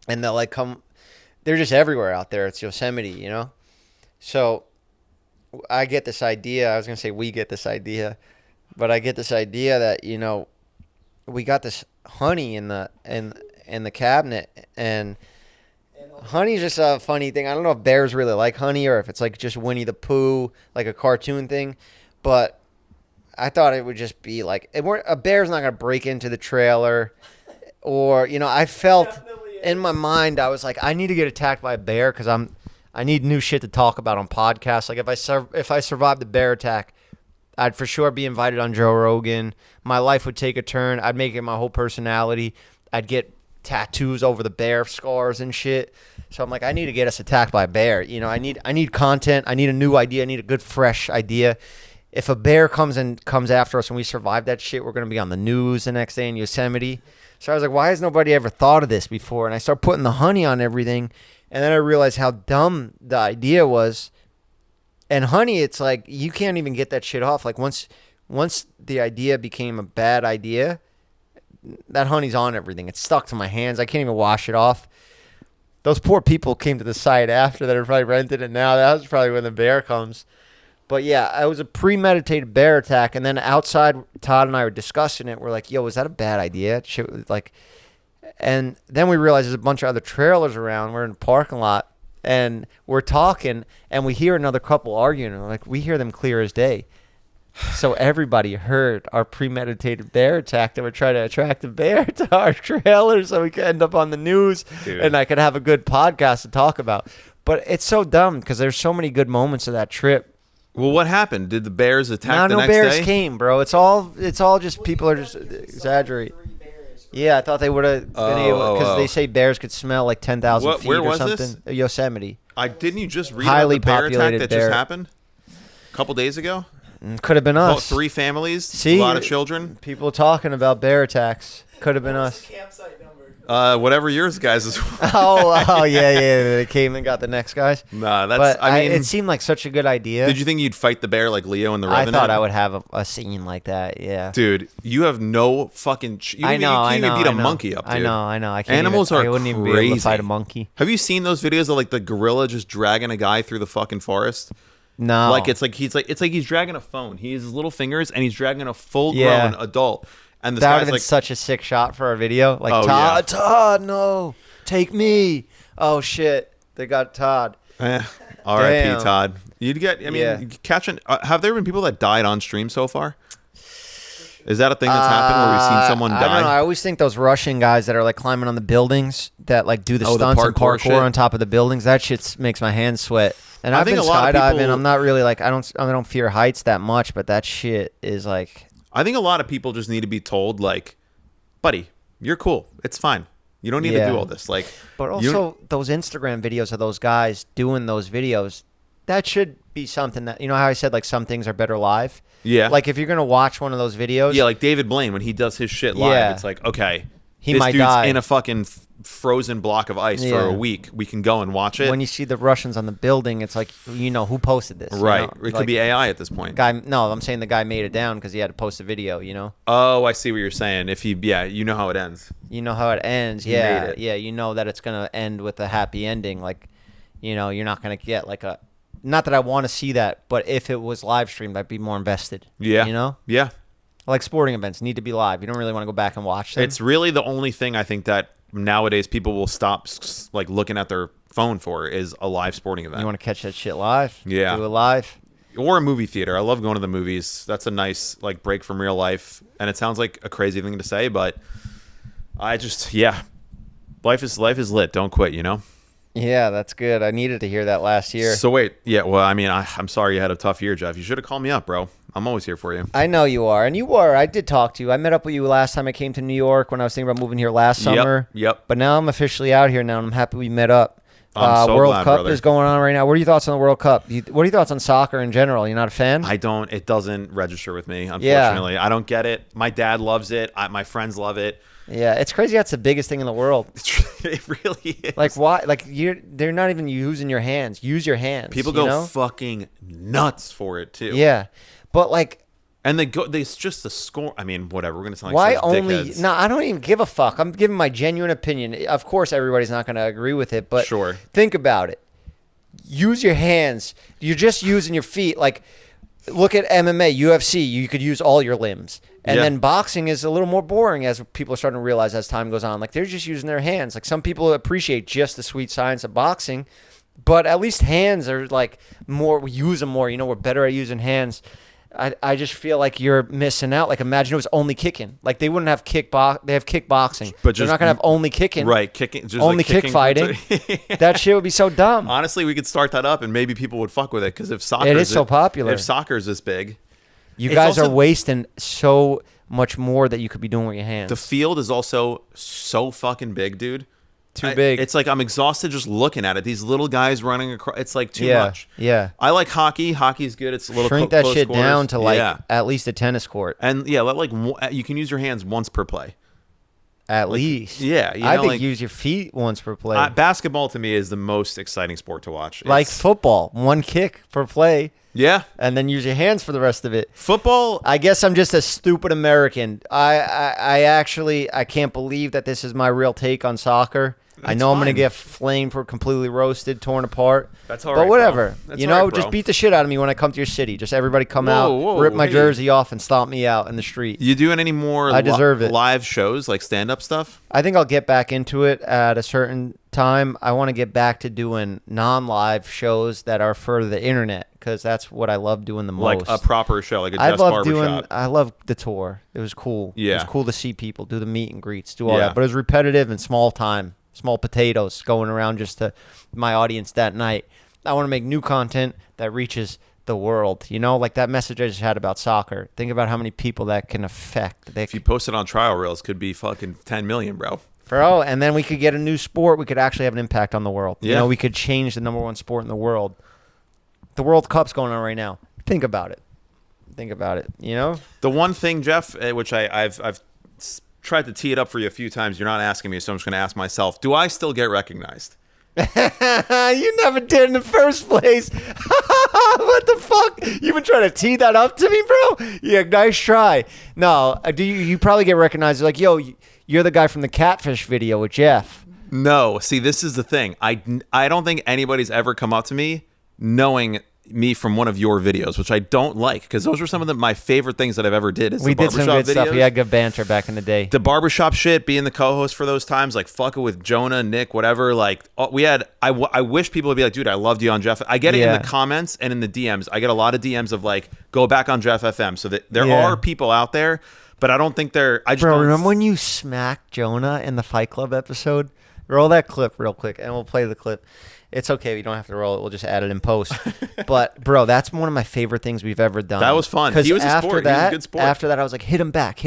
[SPEAKER 1] And they'll, like, they're just everywhere out there. It's Yosemite, you know? So I get this idea. I was going to say we get this idea. But I get this idea that, you know, we got this honey in the cabinet, and honey's just a funny thing. I don't know if bears really like honey or if it's like just Winnie the Pooh, like a cartoon thing. But I thought it would just be like a bear's not going to break into the trailer, or, you know, I felt in my mind, I was like, I need to get attacked by a bear because I need new shit to talk about on podcasts. Like if I survive the bear attack, I'd for sure be invited on Joe Rogan. My life would take a turn. I'd make it my whole personality. I'd get tattoos over the bear scars and shit. So I'm like, I need to get us attacked by a bear. You know, I need content. I need a new idea. I need a good, fresh idea. If a bear comes after us and we survive that shit, we're going to be on the news the next day in Yosemite. So I was like, why has nobody ever thought of this before? And I start putting the honey on everything. And then I realized how dumb the idea was. And honey, it's like you can't even get that shit off. Like once the idea became a bad idea, that honey's on everything. It's stuck to my hands. I can't even wash it off. Those poor people came to the site after that are probably rented it now. That was probably when the bear comes. But yeah, it was a premeditated bear attack. And then outside, Todd and I were discussing it. We're like, yo, was that a bad idea? And then we realized there's a bunch of other trailers around. We're in the parking lot. And we're talking, and we hear another couple arguing. And like, we hear them clear as day. So everybody heard our premeditated bear attack that we're trying to attract a bear to our trailer so we could end up on the news. Dude. And I could have a good podcast to talk about. But it's so dumb because there's so many good moments of that trip.
[SPEAKER 2] Well, what happened? Did the bears attack the next
[SPEAKER 1] day? No bears
[SPEAKER 2] day?
[SPEAKER 1] came, bro. It's all just people are just exaggerating. Yeah, I thought they would have been able, because they say bears could smell like 10,000 feet
[SPEAKER 2] where
[SPEAKER 1] or
[SPEAKER 2] was
[SPEAKER 1] something.
[SPEAKER 2] This?
[SPEAKER 1] Yosemite.
[SPEAKER 2] Didn't you just read
[SPEAKER 1] Highly
[SPEAKER 2] about the bear attack that
[SPEAKER 1] bear.
[SPEAKER 2] just happened a couple days ago?
[SPEAKER 1] Could have been us.
[SPEAKER 2] About 3 families,
[SPEAKER 1] See,
[SPEAKER 2] a lot of children.
[SPEAKER 1] People talking about bear attacks. Could have been us.
[SPEAKER 2] Whatever yours guys is.
[SPEAKER 1] oh yeah. They came and got the next guys.
[SPEAKER 2] Nah, that's.
[SPEAKER 1] But
[SPEAKER 2] I mean,
[SPEAKER 1] it seemed like such a good idea.
[SPEAKER 2] Did you think you'd fight the bear like Leo in the Revenant?
[SPEAKER 1] I thought I would have a scene like that. Yeah.
[SPEAKER 2] Dude, you have no fucking. You can't even beat a monkey up, dude.
[SPEAKER 1] I know. I wouldn't even be able to fight a monkey.
[SPEAKER 2] Have you seen those videos of like the gorilla just dragging a guy through the fucking forest?
[SPEAKER 1] No.
[SPEAKER 2] Like it's like he's dragging a phone. He has his little fingers and he's dragging a full-grown adult. And this
[SPEAKER 1] that would
[SPEAKER 2] guy's
[SPEAKER 1] have been
[SPEAKER 2] like
[SPEAKER 1] such a sick shot for our video. Like,
[SPEAKER 2] oh,
[SPEAKER 1] Todd, no, take me. Oh shit. They got Todd.
[SPEAKER 2] R.I.P.
[SPEAKER 1] Damn.
[SPEAKER 2] Todd. You'd get. I mean,
[SPEAKER 1] Yeah.
[SPEAKER 2] catching. Have there been people that died on stream so far? Is that a thing that's happened where we've seen someone
[SPEAKER 1] I don't know.
[SPEAKER 2] die?
[SPEAKER 1] I always think those Russian guys that are like climbing on the buildings that like do the
[SPEAKER 2] Oh, the
[SPEAKER 1] stunts and
[SPEAKER 2] parkour
[SPEAKER 1] parkour
[SPEAKER 2] shit?
[SPEAKER 1] on top of the buildings. That shit makes my hands sweat. And
[SPEAKER 2] I
[SPEAKER 1] I've
[SPEAKER 2] think
[SPEAKER 1] been
[SPEAKER 2] a lot of
[SPEAKER 1] skydiving.
[SPEAKER 2] people-
[SPEAKER 1] I'm not really like I don't fear heights that much, but that shit is like.
[SPEAKER 2] I think a lot of people just need to be told, like, buddy, you're cool. It's fine. You don't need to do all this. Like,
[SPEAKER 1] But
[SPEAKER 2] you don't-
[SPEAKER 1] also those Instagram videos of those guys doing those videos, that should be something that, you know how I said like some things are better live?
[SPEAKER 2] Yeah.
[SPEAKER 1] Like if you're going to watch one of those videos.
[SPEAKER 2] yeah, like David Blaine when he does his shit live,
[SPEAKER 1] Yeah.
[SPEAKER 2] it's like, okay,
[SPEAKER 1] He
[SPEAKER 2] this
[SPEAKER 1] might
[SPEAKER 2] dude's
[SPEAKER 1] die.
[SPEAKER 2] in a fucking frozen block of ice for
[SPEAKER 1] Yeah.
[SPEAKER 2] a week. We can go and watch it.
[SPEAKER 1] When you see the Russians on the building, it's like, you know, who posted this? you
[SPEAKER 2] right.
[SPEAKER 1] know?
[SPEAKER 2] It could
[SPEAKER 1] Like,
[SPEAKER 2] be AI at this point.
[SPEAKER 1] guy. No, I'm saying the guy made it down because he had to post a video, you know?
[SPEAKER 2] Oh, I see what you're saying. If he, yeah, you know how it ends.
[SPEAKER 1] You know how it ends.
[SPEAKER 2] He
[SPEAKER 1] Yeah.
[SPEAKER 2] made it.
[SPEAKER 1] Yeah. You know that it's going to end with a happy ending. Like, you know, you're not going to get like a. Not that I want to see that, but if it was live streamed, I'd be more invested.
[SPEAKER 2] Yeah.
[SPEAKER 1] You know?
[SPEAKER 2] Yeah.
[SPEAKER 1] Like sporting events need to be live. You don't really want to go back and watch them.
[SPEAKER 2] It's really the only thing I think that nowadays people will stop like looking at their phone for is a live sporting event.
[SPEAKER 1] You want to catch that shit live?
[SPEAKER 2] Yeah.
[SPEAKER 1] Do it live.
[SPEAKER 2] Or a movie theater. I love going to the movies. That's a nice like break from real life. And it sounds like a crazy thing to say, but I just life is lit. Don't quit, you know?
[SPEAKER 1] Yeah, that's good. I needed to hear that last year.
[SPEAKER 2] So wait, yeah, well, I mean, I'm sorry you had a tough year, Jeff. You should have called me up, bro. I'm always here for you.
[SPEAKER 1] I know you are, and you were. I did talk to you. I met up with you last time I came to New York when I was thinking about moving here last summer.
[SPEAKER 2] Yep.
[SPEAKER 1] But now I'm officially out here now, and I'm happy we met up.
[SPEAKER 2] I'm so
[SPEAKER 1] World
[SPEAKER 2] glad,
[SPEAKER 1] Cup
[SPEAKER 2] brother.
[SPEAKER 1] is going on right now. What are your thoughts on the World Cup? What are your thoughts on soccer in general? You're not a fan?
[SPEAKER 2] It doesn't register with me, unfortunately. I don't get it. My dad loves it. My friends love it.
[SPEAKER 1] Yeah, it's crazy. That's the biggest thing in the world.
[SPEAKER 2] It really is.
[SPEAKER 1] Like why? Like they're not even using your hands. Use your hands.
[SPEAKER 2] People
[SPEAKER 1] you
[SPEAKER 2] go
[SPEAKER 1] know?
[SPEAKER 2] fucking nuts for it too.
[SPEAKER 1] Yeah, but like.
[SPEAKER 2] And it's just the score. I mean, whatever. We're gonna sound
[SPEAKER 1] Why
[SPEAKER 2] like such
[SPEAKER 1] only?
[SPEAKER 2] dickheads.
[SPEAKER 1] No, I don't even give a fuck. I'm giving my genuine opinion. Of course, everybody's not going to agree with it, but
[SPEAKER 2] Sure.
[SPEAKER 1] think about it. Use your hands. You're just using your feet. Like, look at MMA, UFC. You could use all your limbs. And
[SPEAKER 2] Yeah.
[SPEAKER 1] then boxing is a little more boring, as people are starting to realize as time goes on. Like, they're just using their hands. Like, some people appreciate just the sweet science of boxing, but at least hands are like more. We use them more. You know, we're better at using hands. I just feel like you're missing out. Like, imagine it was only kicking. Like, they wouldn't have they have kickboxing.
[SPEAKER 2] But
[SPEAKER 1] they're
[SPEAKER 2] just-
[SPEAKER 1] not gonna have only kicking.
[SPEAKER 2] Right, kicking. Just
[SPEAKER 1] Only
[SPEAKER 2] like
[SPEAKER 1] kick
[SPEAKER 2] kicking.
[SPEAKER 1] fighting. That shit would be so dumb.
[SPEAKER 2] Honestly, we could start that up, and maybe people would fuck with it because if soccer
[SPEAKER 1] It is so popular.
[SPEAKER 2] if soccer is this big,
[SPEAKER 1] You
[SPEAKER 2] It's
[SPEAKER 1] guys
[SPEAKER 2] also-
[SPEAKER 1] are wasting so much more that you could be doing with your hands.
[SPEAKER 2] the field is also so fucking big, dude.
[SPEAKER 1] Too big.
[SPEAKER 2] It's like I'm exhausted just looking at it. These little guys running across. It's like too
[SPEAKER 1] Yeah,
[SPEAKER 2] much.
[SPEAKER 1] yeah.
[SPEAKER 2] I like hockey. Hockey's good. It's a little
[SPEAKER 1] Shrink that
[SPEAKER 2] close
[SPEAKER 1] shit
[SPEAKER 2] quarters.
[SPEAKER 1] down to like
[SPEAKER 2] Yeah.
[SPEAKER 1] at least a tennis court.
[SPEAKER 2] And yeah, you can use your hands once per play.
[SPEAKER 1] At least.
[SPEAKER 2] yeah, you
[SPEAKER 1] I
[SPEAKER 2] know,
[SPEAKER 1] think
[SPEAKER 2] like-
[SPEAKER 1] use your feet once per play.
[SPEAKER 2] Basketball to me is the most exciting sport to watch.
[SPEAKER 1] Like
[SPEAKER 2] It's-
[SPEAKER 1] football, one kick per play,
[SPEAKER 2] yeah,
[SPEAKER 1] and then use your hands for the rest of it.
[SPEAKER 2] football.
[SPEAKER 1] I guess I'm just a stupid American. I actually I can't believe that this is my real take on soccer. I know I'm going to
[SPEAKER 2] fine.
[SPEAKER 1] get flamed for completely roasted, torn apart.
[SPEAKER 2] That's all
[SPEAKER 1] But
[SPEAKER 2] right,
[SPEAKER 1] whatever.
[SPEAKER 2] bro. That's
[SPEAKER 1] You
[SPEAKER 2] all
[SPEAKER 1] know,
[SPEAKER 2] right, bro.
[SPEAKER 1] just beat the shit out of me when I come to your city. Just everybody come
[SPEAKER 2] Whoa,
[SPEAKER 1] out,
[SPEAKER 2] whoa,
[SPEAKER 1] rip my
[SPEAKER 2] hey.
[SPEAKER 1] jersey off, and stomp me out in the street.
[SPEAKER 2] You doing any more?
[SPEAKER 1] I deserve it.
[SPEAKER 2] Live shows like stand up stuff.
[SPEAKER 1] I think I'll get back into it at a certain time. I want to get back to doing non-live shows that are for the internet because that's what I love doing the
[SPEAKER 2] Like
[SPEAKER 1] most.
[SPEAKER 2] a proper show, like a
[SPEAKER 1] I
[SPEAKER 2] Jeff's
[SPEAKER 1] love doing.
[SPEAKER 2] Barbershop.
[SPEAKER 1] I love the tour. It was cool. It
[SPEAKER 2] Yeah.
[SPEAKER 1] was cool to see people do the meet and greets, do all
[SPEAKER 2] Yeah.
[SPEAKER 1] that. But it was repetitive and small time, small potatoes going around just to my audience that night. I want to make new content that reaches the world. You know, like that message I just had about soccer. Think about how many people that can affect.
[SPEAKER 2] If you post it on trial reels, could be fucking 10 million, bro.
[SPEAKER 1] Bro, and then we could get a new sport. We could actually have an impact on the world. You
[SPEAKER 2] Yeah.
[SPEAKER 1] know, we could change the number one sport in the world. The World Cup's going on right now. Think about it. Think about it. You know?
[SPEAKER 2] The one thing, Jeff, which I've tried to tee it up for you a few times. You're not asking me, so I'm just going to ask myself. Do I still get recognized?
[SPEAKER 1] You never did in the first place. What the fuck? You've been trying to tee that up to me, bro? Yeah, nice try. No, do you probably get recognized like, yo, you're the guy from the catfish video with Jeff.
[SPEAKER 2] No. See, this is the thing. I don't think anybody's ever come up to me knowing me from one of your videos, which I don't like because those were some of my favorite things that I've ever did. Is
[SPEAKER 1] We
[SPEAKER 2] the
[SPEAKER 1] did some
[SPEAKER 2] Barbershop
[SPEAKER 1] good stuff.
[SPEAKER 2] videos.
[SPEAKER 1] We had good banter back in the day.
[SPEAKER 2] The Barbershop shit, being the co-host for those times, like fucking with Jonah, Nick, whatever. Like we had, I wish people would be like, dude, I loved you on Jeff. I get it in the comments and in the DMs. I get a lot of DMs of like, go back on Jeff FM. So that there are people out there, but I don't think they're. I just
[SPEAKER 1] Bro,
[SPEAKER 2] don't,
[SPEAKER 1] remember when you smacked Jonah in the Fight Club episode? Roll that clip real quick, and we'll play the clip. It's okay. We don't have to roll it. We'll just add it in post. But, bro, that's one of my favorite things we've ever done.
[SPEAKER 2] That was fun. He was a sport. He was a good sport.
[SPEAKER 1] After that, I was like, hit him back.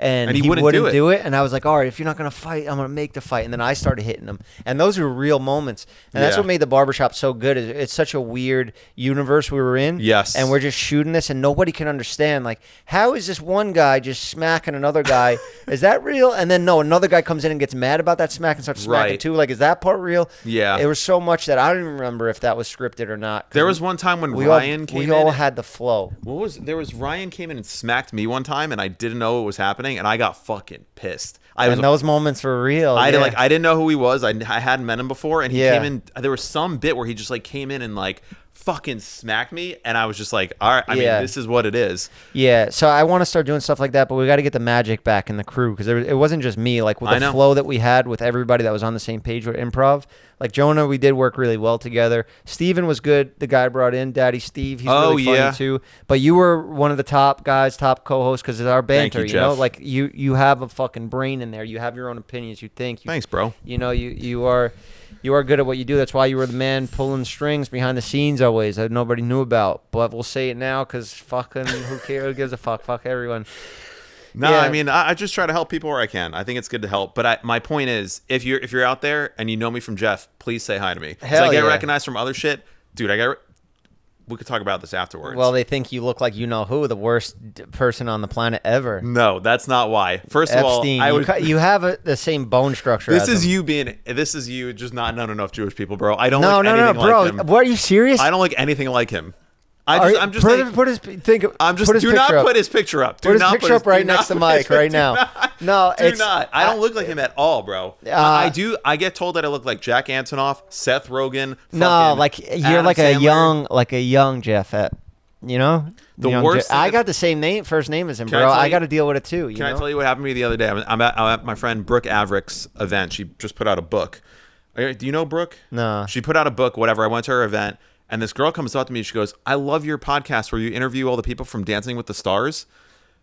[SPEAKER 1] And he wouldn't do it. And I was like, all right, if you're not going to fight, I'm going to make the fight. And then I started hitting him. And those were real moments. And that's what made the Barbershop so good. It's such a weird universe we were in.
[SPEAKER 2] Yes.
[SPEAKER 1] And we're just shooting this, and nobody can understand. Like, how is this one guy just smacking another guy? Is that real? And then, no, another guy comes in and gets mad about that smack and starts smacking too. Like, is that part real?
[SPEAKER 2] Yeah.
[SPEAKER 1] It was so much that I don't even remember if that was scripted or not.
[SPEAKER 2] There was one time when Ryan came in.
[SPEAKER 1] We all had the flow.
[SPEAKER 2] Ryan came in and smacked me one time, and I didn't know what was happening, and I got fucking pissed.
[SPEAKER 1] Those moments were real.
[SPEAKER 2] I didn't know who he was. I hadn't met him before, and he came in. There was some bit where he just like came in and like fucking smacked me, and I was just like, all right, I mean, this is what it is.
[SPEAKER 1] Yeah, so I want to start doing stuff like that, but we got to get the magic back in the crew because it wasn't just me. Like with the flow that we had with everybody that was on the same page with improv. Like Jonah, we did work really well together. Steven was good. The guy I brought in, Daddy Steve, he's really funny too. But you were one of the top guys, top co-hosts because of our banter.
[SPEAKER 2] Thank you,
[SPEAKER 1] you know,
[SPEAKER 2] Jeff.
[SPEAKER 1] like you have a fucking brain in there. You have your own opinions. You think.
[SPEAKER 2] Thanks, bro.
[SPEAKER 1] You know, you are good at what you do. That's why you were the man pulling strings behind the scenes always that nobody knew about. But we'll say it now because fucking who cares? Who gives a fuck? Fuck everyone.
[SPEAKER 2] No, I mean, I just try to help people where I can. I think it's good to help. But my point is, if you're out there and you know me from Jeff, please say hi to me. Because I get recognized from other shit. Dude, we could talk about this afterwards.
[SPEAKER 1] Well, they think you look like you know who, the worst person on the planet ever.
[SPEAKER 2] No, that's not why. First of all,
[SPEAKER 1] you have the same bone structure.
[SPEAKER 2] This is you just not knowing enough Jewish people, bro. I don't like anything
[SPEAKER 1] bro.
[SPEAKER 2] like him.
[SPEAKER 1] What, are you serious?
[SPEAKER 2] I don't like anything like him.
[SPEAKER 1] I'm just put his picture up.
[SPEAKER 2] Put his picture up.
[SPEAKER 1] Put his picture up right next to Mike right now. No,
[SPEAKER 2] it's not. I don't look like him at all, bro. I do. I get told that I look like Jack Antonoff, Seth Rogen.
[SPEAKER 1] No, like you're
[SPEAKER 2] Adam
[SPEAKER 1] like
[SPEAKER 2] Sandler.
[SPEAKER 1] a young Jeff. You know,
[SPEAKER 2] the worst.
[SPEAKER 1] I got the same first name as him, bro. I got to deal with it too.
[SPEAKER 2] Can I tell you what happened to me the other day? I'm at my friend Brooke Averick's event. She just put out a book. Do you know Brooke?
[SPEAKER 1] No.
[SPEAKER 2] She put out a book. Whatever. I went to her event. And this girl comes up to me. She goes, I love your podcast where you interview all the people from Dancing with the Stars.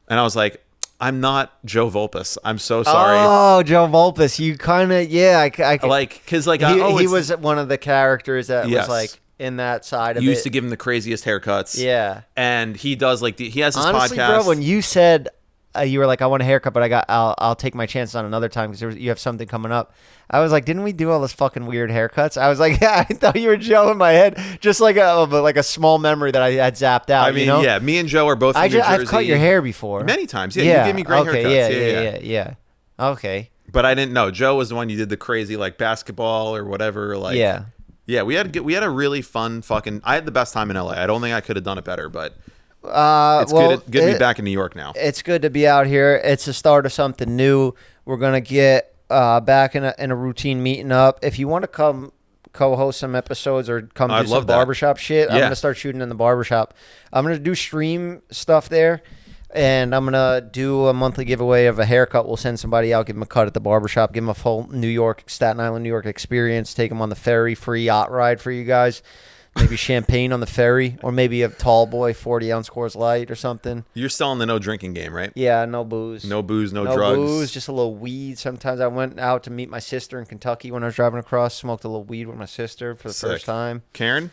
[SPEAKER 2] And I was like, I'm not Joe Volpus. I'm so sorry.
[SPEAKER 1] Oh, Joe Volpus. You kind of, I
[SPEAKER 2] like, because like,
[SPEAKER 1] he was one of the characters that was like in that side of it.
[SPEAKER 2] You used to give him the craziest haircuts.
[SPEAKER 1] Yeah.
[SPEAKER 2] And he does like, he has his
[SPEAKER 1] Honestly,
[SPEAKER 2] podcast.
[SPEAKER 1] bro, when you said, you were like, I want a haircut, but I'll take my chances on another time because you have something coming up. I was like, didn't we do all this fucking weird haircuts? I was like, yeah, I thought you were Joe in my head, just like a small memory that I had zapped out.
[SPEAKER 2] I mean,
[SPEAKER 1] you know?
[SPEAKER 2] yeah, me and Joe are both from New Jersey.
[SPEAKER 1] I've cut your hair before
[SPEAKER 2] many times. Yeah, you gave me great haircuts.
[SPEAKER 1] Yeah. Okay.
[SPEAKER 2] But I didn't know Joe was the one you did the crazy like basketball or whatever. Like, yeah, we had a really fun fucking. I had the best time in LA. I don't think I could have done it better, but. It's good to be back in New York now.
[SPEAKER 1] It's good to be out here. It's the start of something new. We're gonna get back in a routine meeting up. If you want to come co-host some episodes or come do some barbershop shit, I'm gonna start shooting in the barbershop. I'm gonna do stream stuff there, and I'm gonna do a monthly giveaway of a haircut. We'll send somebody out, give them a cut at the barbershop, give them a full Staten Island, New York experience. Take them on the ferry, free yacht ride for you guys. Maybe champagne on the ferry, or maybe a tall boy 40-ounce Coors Light or something.
[SPEAKER 2] You're selling the no drinking game, right?
[SPEAKER 1] Yeah, no booze.
[SPEAKER 2] No booze, no drugs.
[SPEAKER 1] No booze, just a little weed. Sometimes I went out to meet my sister in Kentucky when I was driving across, smoked a little weed with my sister for the first time.
[SPEAKER 2] Karen,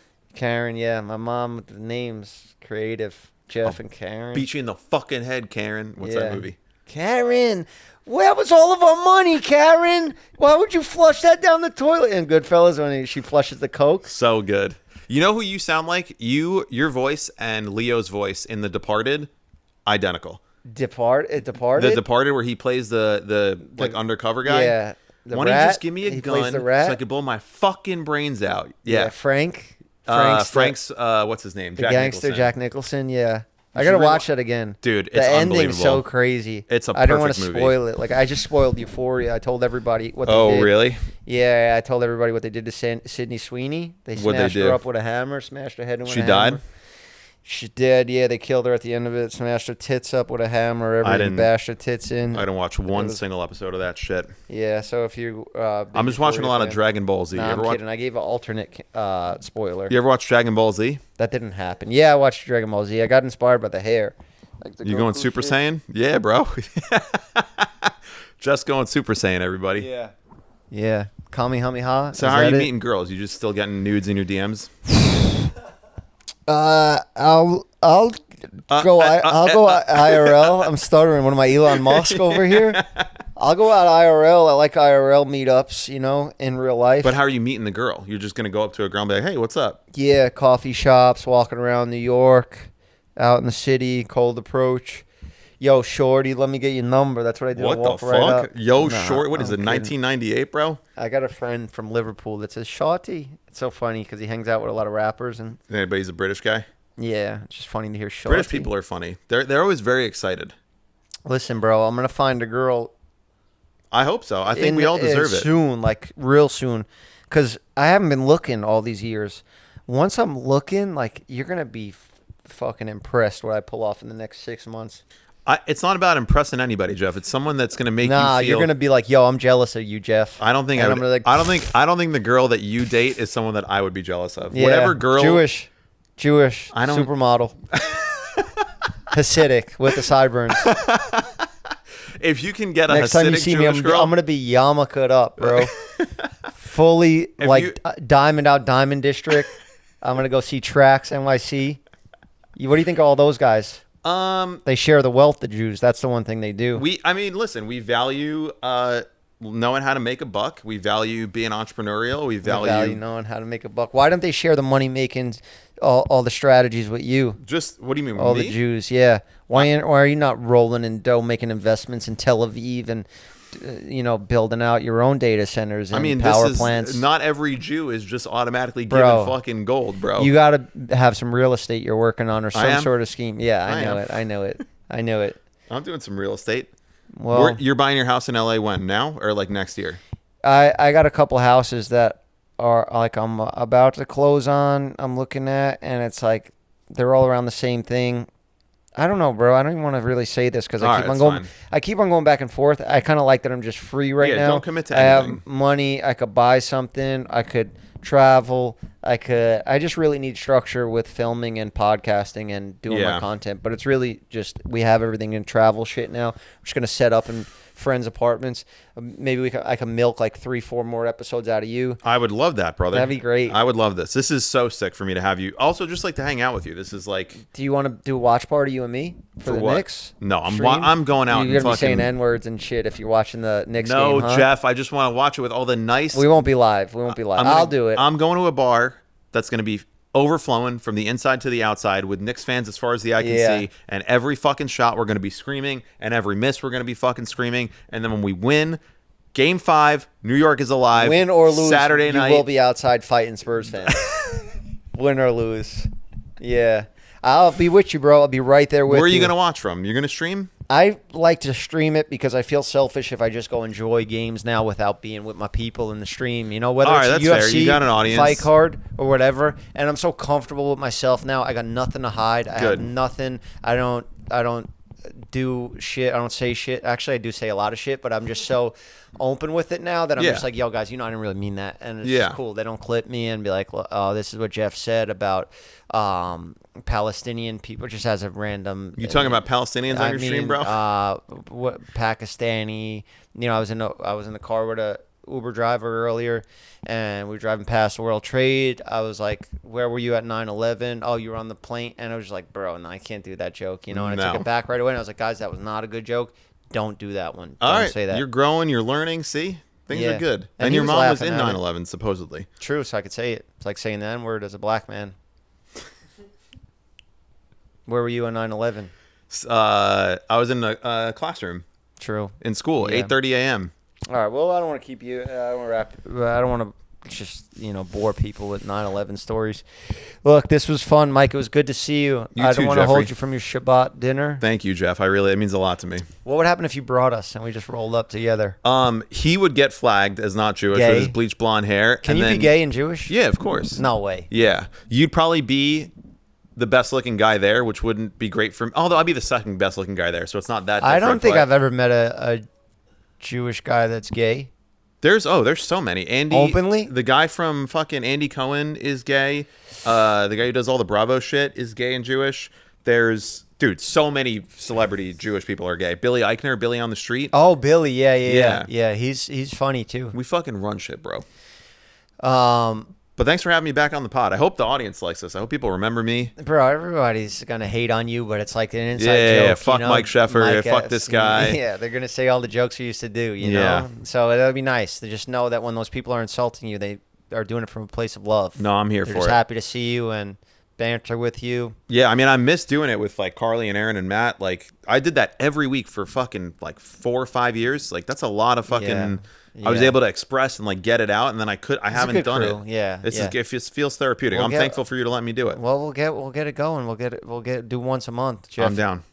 [SPEAKER 1] yeah. My mom with the names, creative. Jeff and Karen.
[SPEAKER 2] Beat you in the fucking head, Karen. What's that movie?
[SPEAKER 1] Karen. Where was all of our money, Karen? Why would you flush that down the toilet? In Goodfellas when she flushes the Coke.
[SPEAKER 2] So good. You know who you sound like? Your voice and Leo's voice in The Departed, identical.
[SPEAKER 1] Departed?
[SPEAKER 2] The Departed, where he plays the undercover guy.
[SPEAKER 1] Yeah.
[SPEAKER 2] Why don't you just give me a gun so I can blow my fucking brains out? Yeah.
[SPEAKER 1] Frank's
[SPEAKER 2] what's his name?
[SPEAKER 1] The gangster, Jack Nicholson. Yeah. I gotta watch that again,
[SPEAKER 2] dude. It's
[SPEAKER 1] the ending's
[SPEAKER 2] unbelievable.
[SPEAKER 1] so crazy.
[SPEAKER 2] It's a
[SPEAKER 1] I don't want
[SPEAKER 2] perfect
[SPEAKER 1] to
[SPEAKER 2] movie.
[SPEAKER 1] spoil it. Like I just spoiled Euphoria. I told everybody what they did.
[SPEAKER 2] Oh, really?
[SPEAKER 1] Yeah, I told everybody what they did to Sydney Sweeney. They
[SPEAKER 2] What'd they
[SPEAKER 1] smashed her
[SPEAKER 2] do?
[SPEAKER 1] up with a hammer, smashed her head in with
[SPEAKER 2] She
[SPEAKER 1] a hammer.
[SPEAKER 2] died?
[SPEAKER 1] She did, yeah. They killed her at the end of it, smashed her tits up with a hammer, everything, bashed her tits in.
[SPEAKER 2] I didn't watch one single episode of that shit.
[SPEAKER 1] Yeah, so if you...
[SPEAKER 2] I'm just watching a lot of Dragon Ball Z.
[SPEAKER 1] Nah,
[SPEAKER 2] You
[SPEAKER 1] I'm
[SPEAKER 2] ever
[SPEAKER 1] kidding. I gave an alternate spoiler.
[SPEAKER 2] You ever watch Dragon Ball Z?
[SPEAKER 1] That didn't happen. Yeah, I watched Dragon Ball Z. I got inspired by the hair. Like the
[SPEAKER 2] You going
[SPEAKER 1] Goku
[SPEAKER 2] Super
[SPEAKER 1] shit.
[SPEAKER 2] Saiyan? Yeah, bro. Just going Super Saiyan, everybody.
[SPEAKER 1] Yeah. Yeah. Kamehameha.
[SPEAKER 2] So
[SPEAKER 1] Is
[SPEAKER 2] how are
[SPEAKER 1] that
[SPEAKER 2] you
[SPEAKER 1] it?
[SPEAKER 2] meeting girls? You just still getting nudes in your DMs?
[SPEAKER 1] I'll go IRL. I'm stuttering. What am I, Elon Musk over here? I'll go out IRL. I like IRL meetups, in real life.
[SPEAKER 2] But how are you meeting the girl? You're just gonna go up to a girl and be like, "Hey, what's up?"
[SPEAKER 1] Yeah, coffee shops, walking around New York, out in the city, cold approach. Yo, shorty, let me get your number. That's what I do.
[SPEAKER 2] What
[SPEAKER 1] I
[SPEAKER 2] the
[SPEAKER 1] walk right
[SPEAKER 2] fuck?
[SPEAKER 1] up.
[SPEAKER 2] Yo,
[SPEAKER 1] Nah,
[SPEAKER 2] short. What is
[SPEAKER 1] I'm
[SPEAKER 2] it?
[SPEAKER 1] kidding.
[SPEAKER 2] 1998, bro.
[SPEAKER 1] I got a friend from Liverpool that says Shorty. It's so funny because he hangs out with a lot of rappers and
[SPEAKER 2] Anybody's a British guy.
[SPEAKER 1] yeah, it's just funny to hear Shorty.
[SPEAKER 2] British people are funny. They're always very excited.
[SPEAKER 1] Listen, bro, I'm gonna find a girl.
[SPEAKER 2] I hope so. I think we all deserve it.
[SPEAKER 1] Soon, like real soon, because I haven't been looking all these years. Once I'm looking, like you're gonna be fucking impressed what I pull off in the next 6 months.
[SPEAKER 2] It's not about impressing anybody, Jeff. It's someone that's gonna make
[SPEAKER 1] Nah,
[SPEAKER 2] you feel.
[SPEAKER 1] you're gonna be like, yo, I'm jealous of you, Jeff.
[SPEAKER 2] I don't think
[SPEAKER 1] And
[SPEAKER 2] I
[SPEAKER 1] I'm
[SPEAKER 2] would.
[SPEAKER 1] gonna like,
[SPEAKER 2] I don't think the girl that you date is someone that I would be jealous of.
[SPEAKER 1] yeah,
[SPEAKER 2] Whatever girl.
[SPEAKER 1] Jewish,
[SPEAKER 2] I don't-
[SPEAKER 1] supermodel, Hasidic with the sideburns.
[SPEAKER 2] If you can get a
[SPEAKER 1] Next time you
[SPEAKER 2] Hasidic
[SPEAKER 1] see me,
[SPEAKER 2] Jewish girl,
[SPEAKER 1] I'm gonna be yarmulked up, bro. Fully
[SPEAKER 2] If
[SPEAKER 1] like
[SPEAKER 2] you-
[SPEAKER 1] Diamond District. I'm gonna go see Trax NYC. What do you think of all those guys? They share the wealth, the Jews. That's the one thing they do.
[SPEAKER 2] listen, we value knowing how to make a buck. We value being entrepreneurial. We
[SPEAKER 1] They value
[SPEAKER 2] value
[SPEAKER 1] knowing how to make a buck. Why don't they share the money making, all the strategies with you?
[SPEAKER 2] just what do you mean?
[SPEAKER 1] All
[SPEAKER 2] me?
[SPEAKER 1] the Jews, yeah. Why are you not rolling in dough, making investments in Tel Aviv and building out your own data centers and power plants?
[SPEAKER 2] Not every Jew is just automatically
[SPEAKER 1] Bro.
[SPEAKER 2] given fucking gold, bro.
[SPEAKER 1] You got to have some real estate you're working on or some
[SPEAKER 2] am.
[SPEAKER 1] sort of scheme. Yeah,
[SPEAKER 2] I
[SPEAKER 1] I know
[SPEAKER 2] am.
[SPEAKER 1] it. I know it. I know it.
[SPEAKER 2] I'm doing some real estate.
[SPEAKER 1] Well,
[SPEAKER 2] You're buying your house in LA when? Now or like next year?
[SPEAKER 1] I got a couple houses that are like I'm about to close on. I'm looking at, and it's like they're all around the same thing. I don't know, bro. I don't even want to really say this because
[SPEAKER 2] All
[SPEAKER 1] I keep
[SPEAKER 2] right,
[SPEAKER 1] on
[SPEAKER 2] that's
[SPEAKER 1] going.
[SPEAKER 2] fine.
[SPEAKER 1] I keep on going back and forth. I kind of like that I'm just free right
[SPEAKER 2] Yeah,
[SPEAKER 1] now.
[SPEAKER 2] don't commit to
[SPEAKER 1] I
[SPEAKER 2] anything.
[SPEAKER 1] have money. I could buy something. I could travel. I just really need structure with filming and podcasting and doing
[SPEAKER 2] Yeah.
[SPEAKER 1] my content. But it's really just we have everything in travel shit now. We're just gonna set up in friends' apartments. Maybe I can milk like 3-4 more episodes out of you.
[SPEAKER 2] I would love that, brother.
[SPEAKER 1] That'd be great.
[SPEAKER 2] I would love this. This is so sick for me to have you. Also, just like to hang out with you. This is like
[SPEAKER 1] Do you want to do a watch party, you and me, for the
[SPEAKER 2] what?
[SPEAKER 1] Knicks?
[SPEAKER 2] No, I'm
[SPEAKER 1] stream?
[SPEAKER 2] I'm going out.
[SPEAKER 1] You're
[SPEAKER 2] and
[SPEAKER 1] gonna be saying
[SPEAKER 2] fucking-
[SPEAKER 1] N-words and shit if you're watching the Knicks
[SPEAKER 2] No,
[SPEAKER 1] game, huh?
[SPEAKER 2] Jeff. I just want to watch it with all the nice.
[SPEAKER 1] We won't be live. We won't be live.
[SPEAKER 2] I'm gonna-
[SPEAKER 1] I'll do it.
[SPEAKER 2] I'm going to a bar that's going to be overflowing from the inside to the outside with Knicks fans as far as the eye can
[SPEAKER 1] Yeah.
[SPEAKER 2] see. And every fucking shot we're going to be screaming, and every miss we're going to be fucking screaming. And then when we win, Game 5, New York is alive.
[SPEAKER 1] Win or lose,
[SPEAKER 2] Saturday night.
[SPEAKER 1] you will be outside fighting Spurs fans. Win or lose. Yeah. I'll be with you, bro. I'll be right there with you.
[SPEAKER 2] Where are you going to watch from? You're going to stream?
[SPEAKER 1] I like to stream it because I feel selfish if I just go enjoy games now without being with my people in the stream. Whether
[SPEAKER 2] All right,
[SPEAKER 1] it's
[SPEAKER 2] that's fair.
[SPEAKER 1] UFC,
[SPEAKER 2] You got an audience.
[SPEAKER 1] fight card, or whatever. And I'm so comfortable with myself now. I got nothing to hide. I have
[SPEAKER 2] Good.
[SPEAKER 1] nothing. I don't do shit. I don't say shit. Actually, I do say a lot of shit, but I'm just so open with it now that I'm
[SPEAKER 2] Yeah.
[SPEAKER 1] just like, yo, guys, I didn't really mean that. And it's
[SPEAKER 2] Yeah.
[SPEAKER 1] just cool. They don't clip me and be like, oh, this is what Jeff said about Palestinian people, just as a random.
[SPEAKER 2] You talking about Palestinians on your stream, bro?
[SPEAKER 1] What Pakistani? I was in the car with a Uber driver earlier, and we were driving past World Trade. I was like, "Where were you at 9/11?" Oh, you were on the plane, and I was just like, "Bro, no, I can't do that joke." And I took
[SPEAKER 2] No.
[SPEAKER 1] it back right away. And I was like, "Guys, that was not a good joke. Don't do that one.
[SPEAKER 2] All
[SPEAKER 1] Don't
[SPEAKER 2] right,
[SPEAKER 1] say that."
[SPEAKER 2] You're growing, you're learning. See, things
[SPEAKER 1] Yeah.
[SPEAKER 2] are good.
[SPEAKER 1] And
[SPEAKER 2] And
[SPEAKER 1] he
[SPEAKER 2] your
[SPEAKER 1] was
[SPEAKER 2] mom was
[SPEAKER 1] laughing
[SPEAKER 2] in
[SPEAKER 1] at it.
[SPEAKER 2] 9/11 supposedly.
[SPEAKER 1] True, so I could say it. It's like saying the N-word as a black man. Where were you on 9/11?
[SPEAKER 2] I was in a classroom
[SPEAKER 1] True.
[SPEAKER 2] in school,
[SPEAKER 1] Yeah.
[SPEAKER 2] 8:30 a.m.
[SPEAKER 1] All right. Well, I don't want to keep you. I don't want to wrap. I don't want to just bore people with 9/11 stories. Look, this was fun, Mike. It was good to see you.
[SPEAKER 2] You
[SPEAKER 1] I
[SPEAKER 2] too,
[SPEAKER 1] don't want to
[SPEAKER 2] Jeffrey.
[SPEAKER 1] hold you from your Shabbat dinner.
[SPEAKER 2] Thank you, Jeff. It means a lot to me.
[SPEAKER 1] What would happen if you brought us and we just rolled up together?
[SPEAKER 2] He would get flagged as not Jewish
[SPEAKER 1] Gay?
[SPEAKER 2] with his bleached blonde hair.
[SPEAKER 1] Can
[SPEAKER 2] and
[SPEAKER 1] you
[SPEAKER 2] then,
[SPEAKER 1] be gay and Jewish?
[SPEAKER 2] Yeah, of course.
[SPEAKER 1] No way.
[SPEAKER 2] Yeah, you'd probably be the best looking guy there, which wouldn't be great for me. Although I'd be the second best looking guy there, so it's not that.
[SPEAKER 1] I don't think
[SPEAKER 2] but
[SPEAKER 1] I've ever met a Jewish guy that's gay.
[SPEAKER 2] There's so many. Andy
[SPEAKER 1] Openly?
[SPEAKER 2] The guy from fucking Andy Cohen is gay. The guy who does all the Bravo shit is gay and Jewish. There's so many celebrity Jewish people are gay. Billy Eichner, Billy on the Street.
[SPEAKER 1] Oh, Billy, yeah.
[SPEAKER 2] Yeah.
[SPEAKER 1] He's funny too.
[SPEAKER 2] We fucking run shit, bro. But thanks for having me back on the pod. I hope the audience likes this. I hope people remember me.
[SPEAKER 1] Bro, everybody's gonna hate on you, but it's like an inside
[SPEAKER 2] Yeah,
[SPEAKER 1] joke.
[SPEAKER 2] fuck Mike Sheffer, fuck this guy.
[SPEAKER 1] Yeah, they're gonna say all the jokes we used to do. You know,
[SPEAKER 2] Yeah.
[SPEAKER 1] so it'll be nice to just know that when those people are insulting you, they are doing it from a place of love.
[SPEAKER 2] No, I'm here
[SPEAKER 1] They're
[SPEAKER 2] for
[SPEAKER 1] just
[SPEAKER 2] it.
[SPEAKER 1] happy to see you and banter with you.
[SPEAKER 2] Yeah, I mean, I miss doing it with like Carly and Aaron and Matt. Like, I did that every week for fucking like 4 or 5 years. Like, that's a lot of fucking.
[SPEAKER 1] Yeah.
[SPEAKER 2] I was
[SPEAKER 1] Yeah.
[SPEAKER 2] able to express and like get it out, and then I haven't
[SPEAKER 1] good
[SPEAKER 2] done
[SPEAKER 1] crew.
[SPEAKER 2] it.
[SPEAKER 1] Yeah,
[SPEAKER 2] This
[SPEAKER 1] yeah.
[SPEAKER 2] it feels therapeutic.
[SPEAKER 1] We'll
[SPEAKER 2] I'm
[SPEAKER 1] get-
[SPEAKER 2] thankful for you to let me do it.
[SPEAKER 1] Well, we'll get it going. We'll do once a month. Jeff,
[SPEAKER 2] I'm down.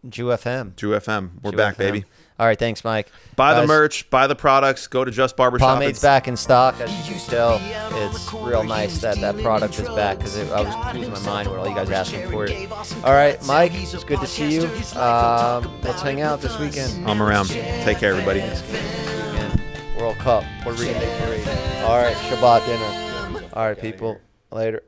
[SPEAKER 1] Jew FM.
[SPEAKER 2] Jew FM, we're
[SPEAKER 1] Jew
[SPEAKER 2] back,
[SPEAKER 1] FM.
[SPEAKER 2] baby.
[SPEAKER 1] All right, thanks, Mike.
[SPEAKER 2] Buy the
[SPEAKER 1] Guys,
[SPEAKER 2] merch, buy the products, go to Just Barbershop.
[SPEAKER 1] Pomade's back in stock, as you can tell. It's real nice that product is back because I was losing my mind with all you guys asking for it. All right, Mike, it's good to see you. Let's hang out this weekend.
[SPEAKER 2] I'm around. Take care, everybody.
[SPEAKER 1] Weekend. World Cup, Puerto Rican Day Parade. All right, Shabbat dinner. All right, people. Later.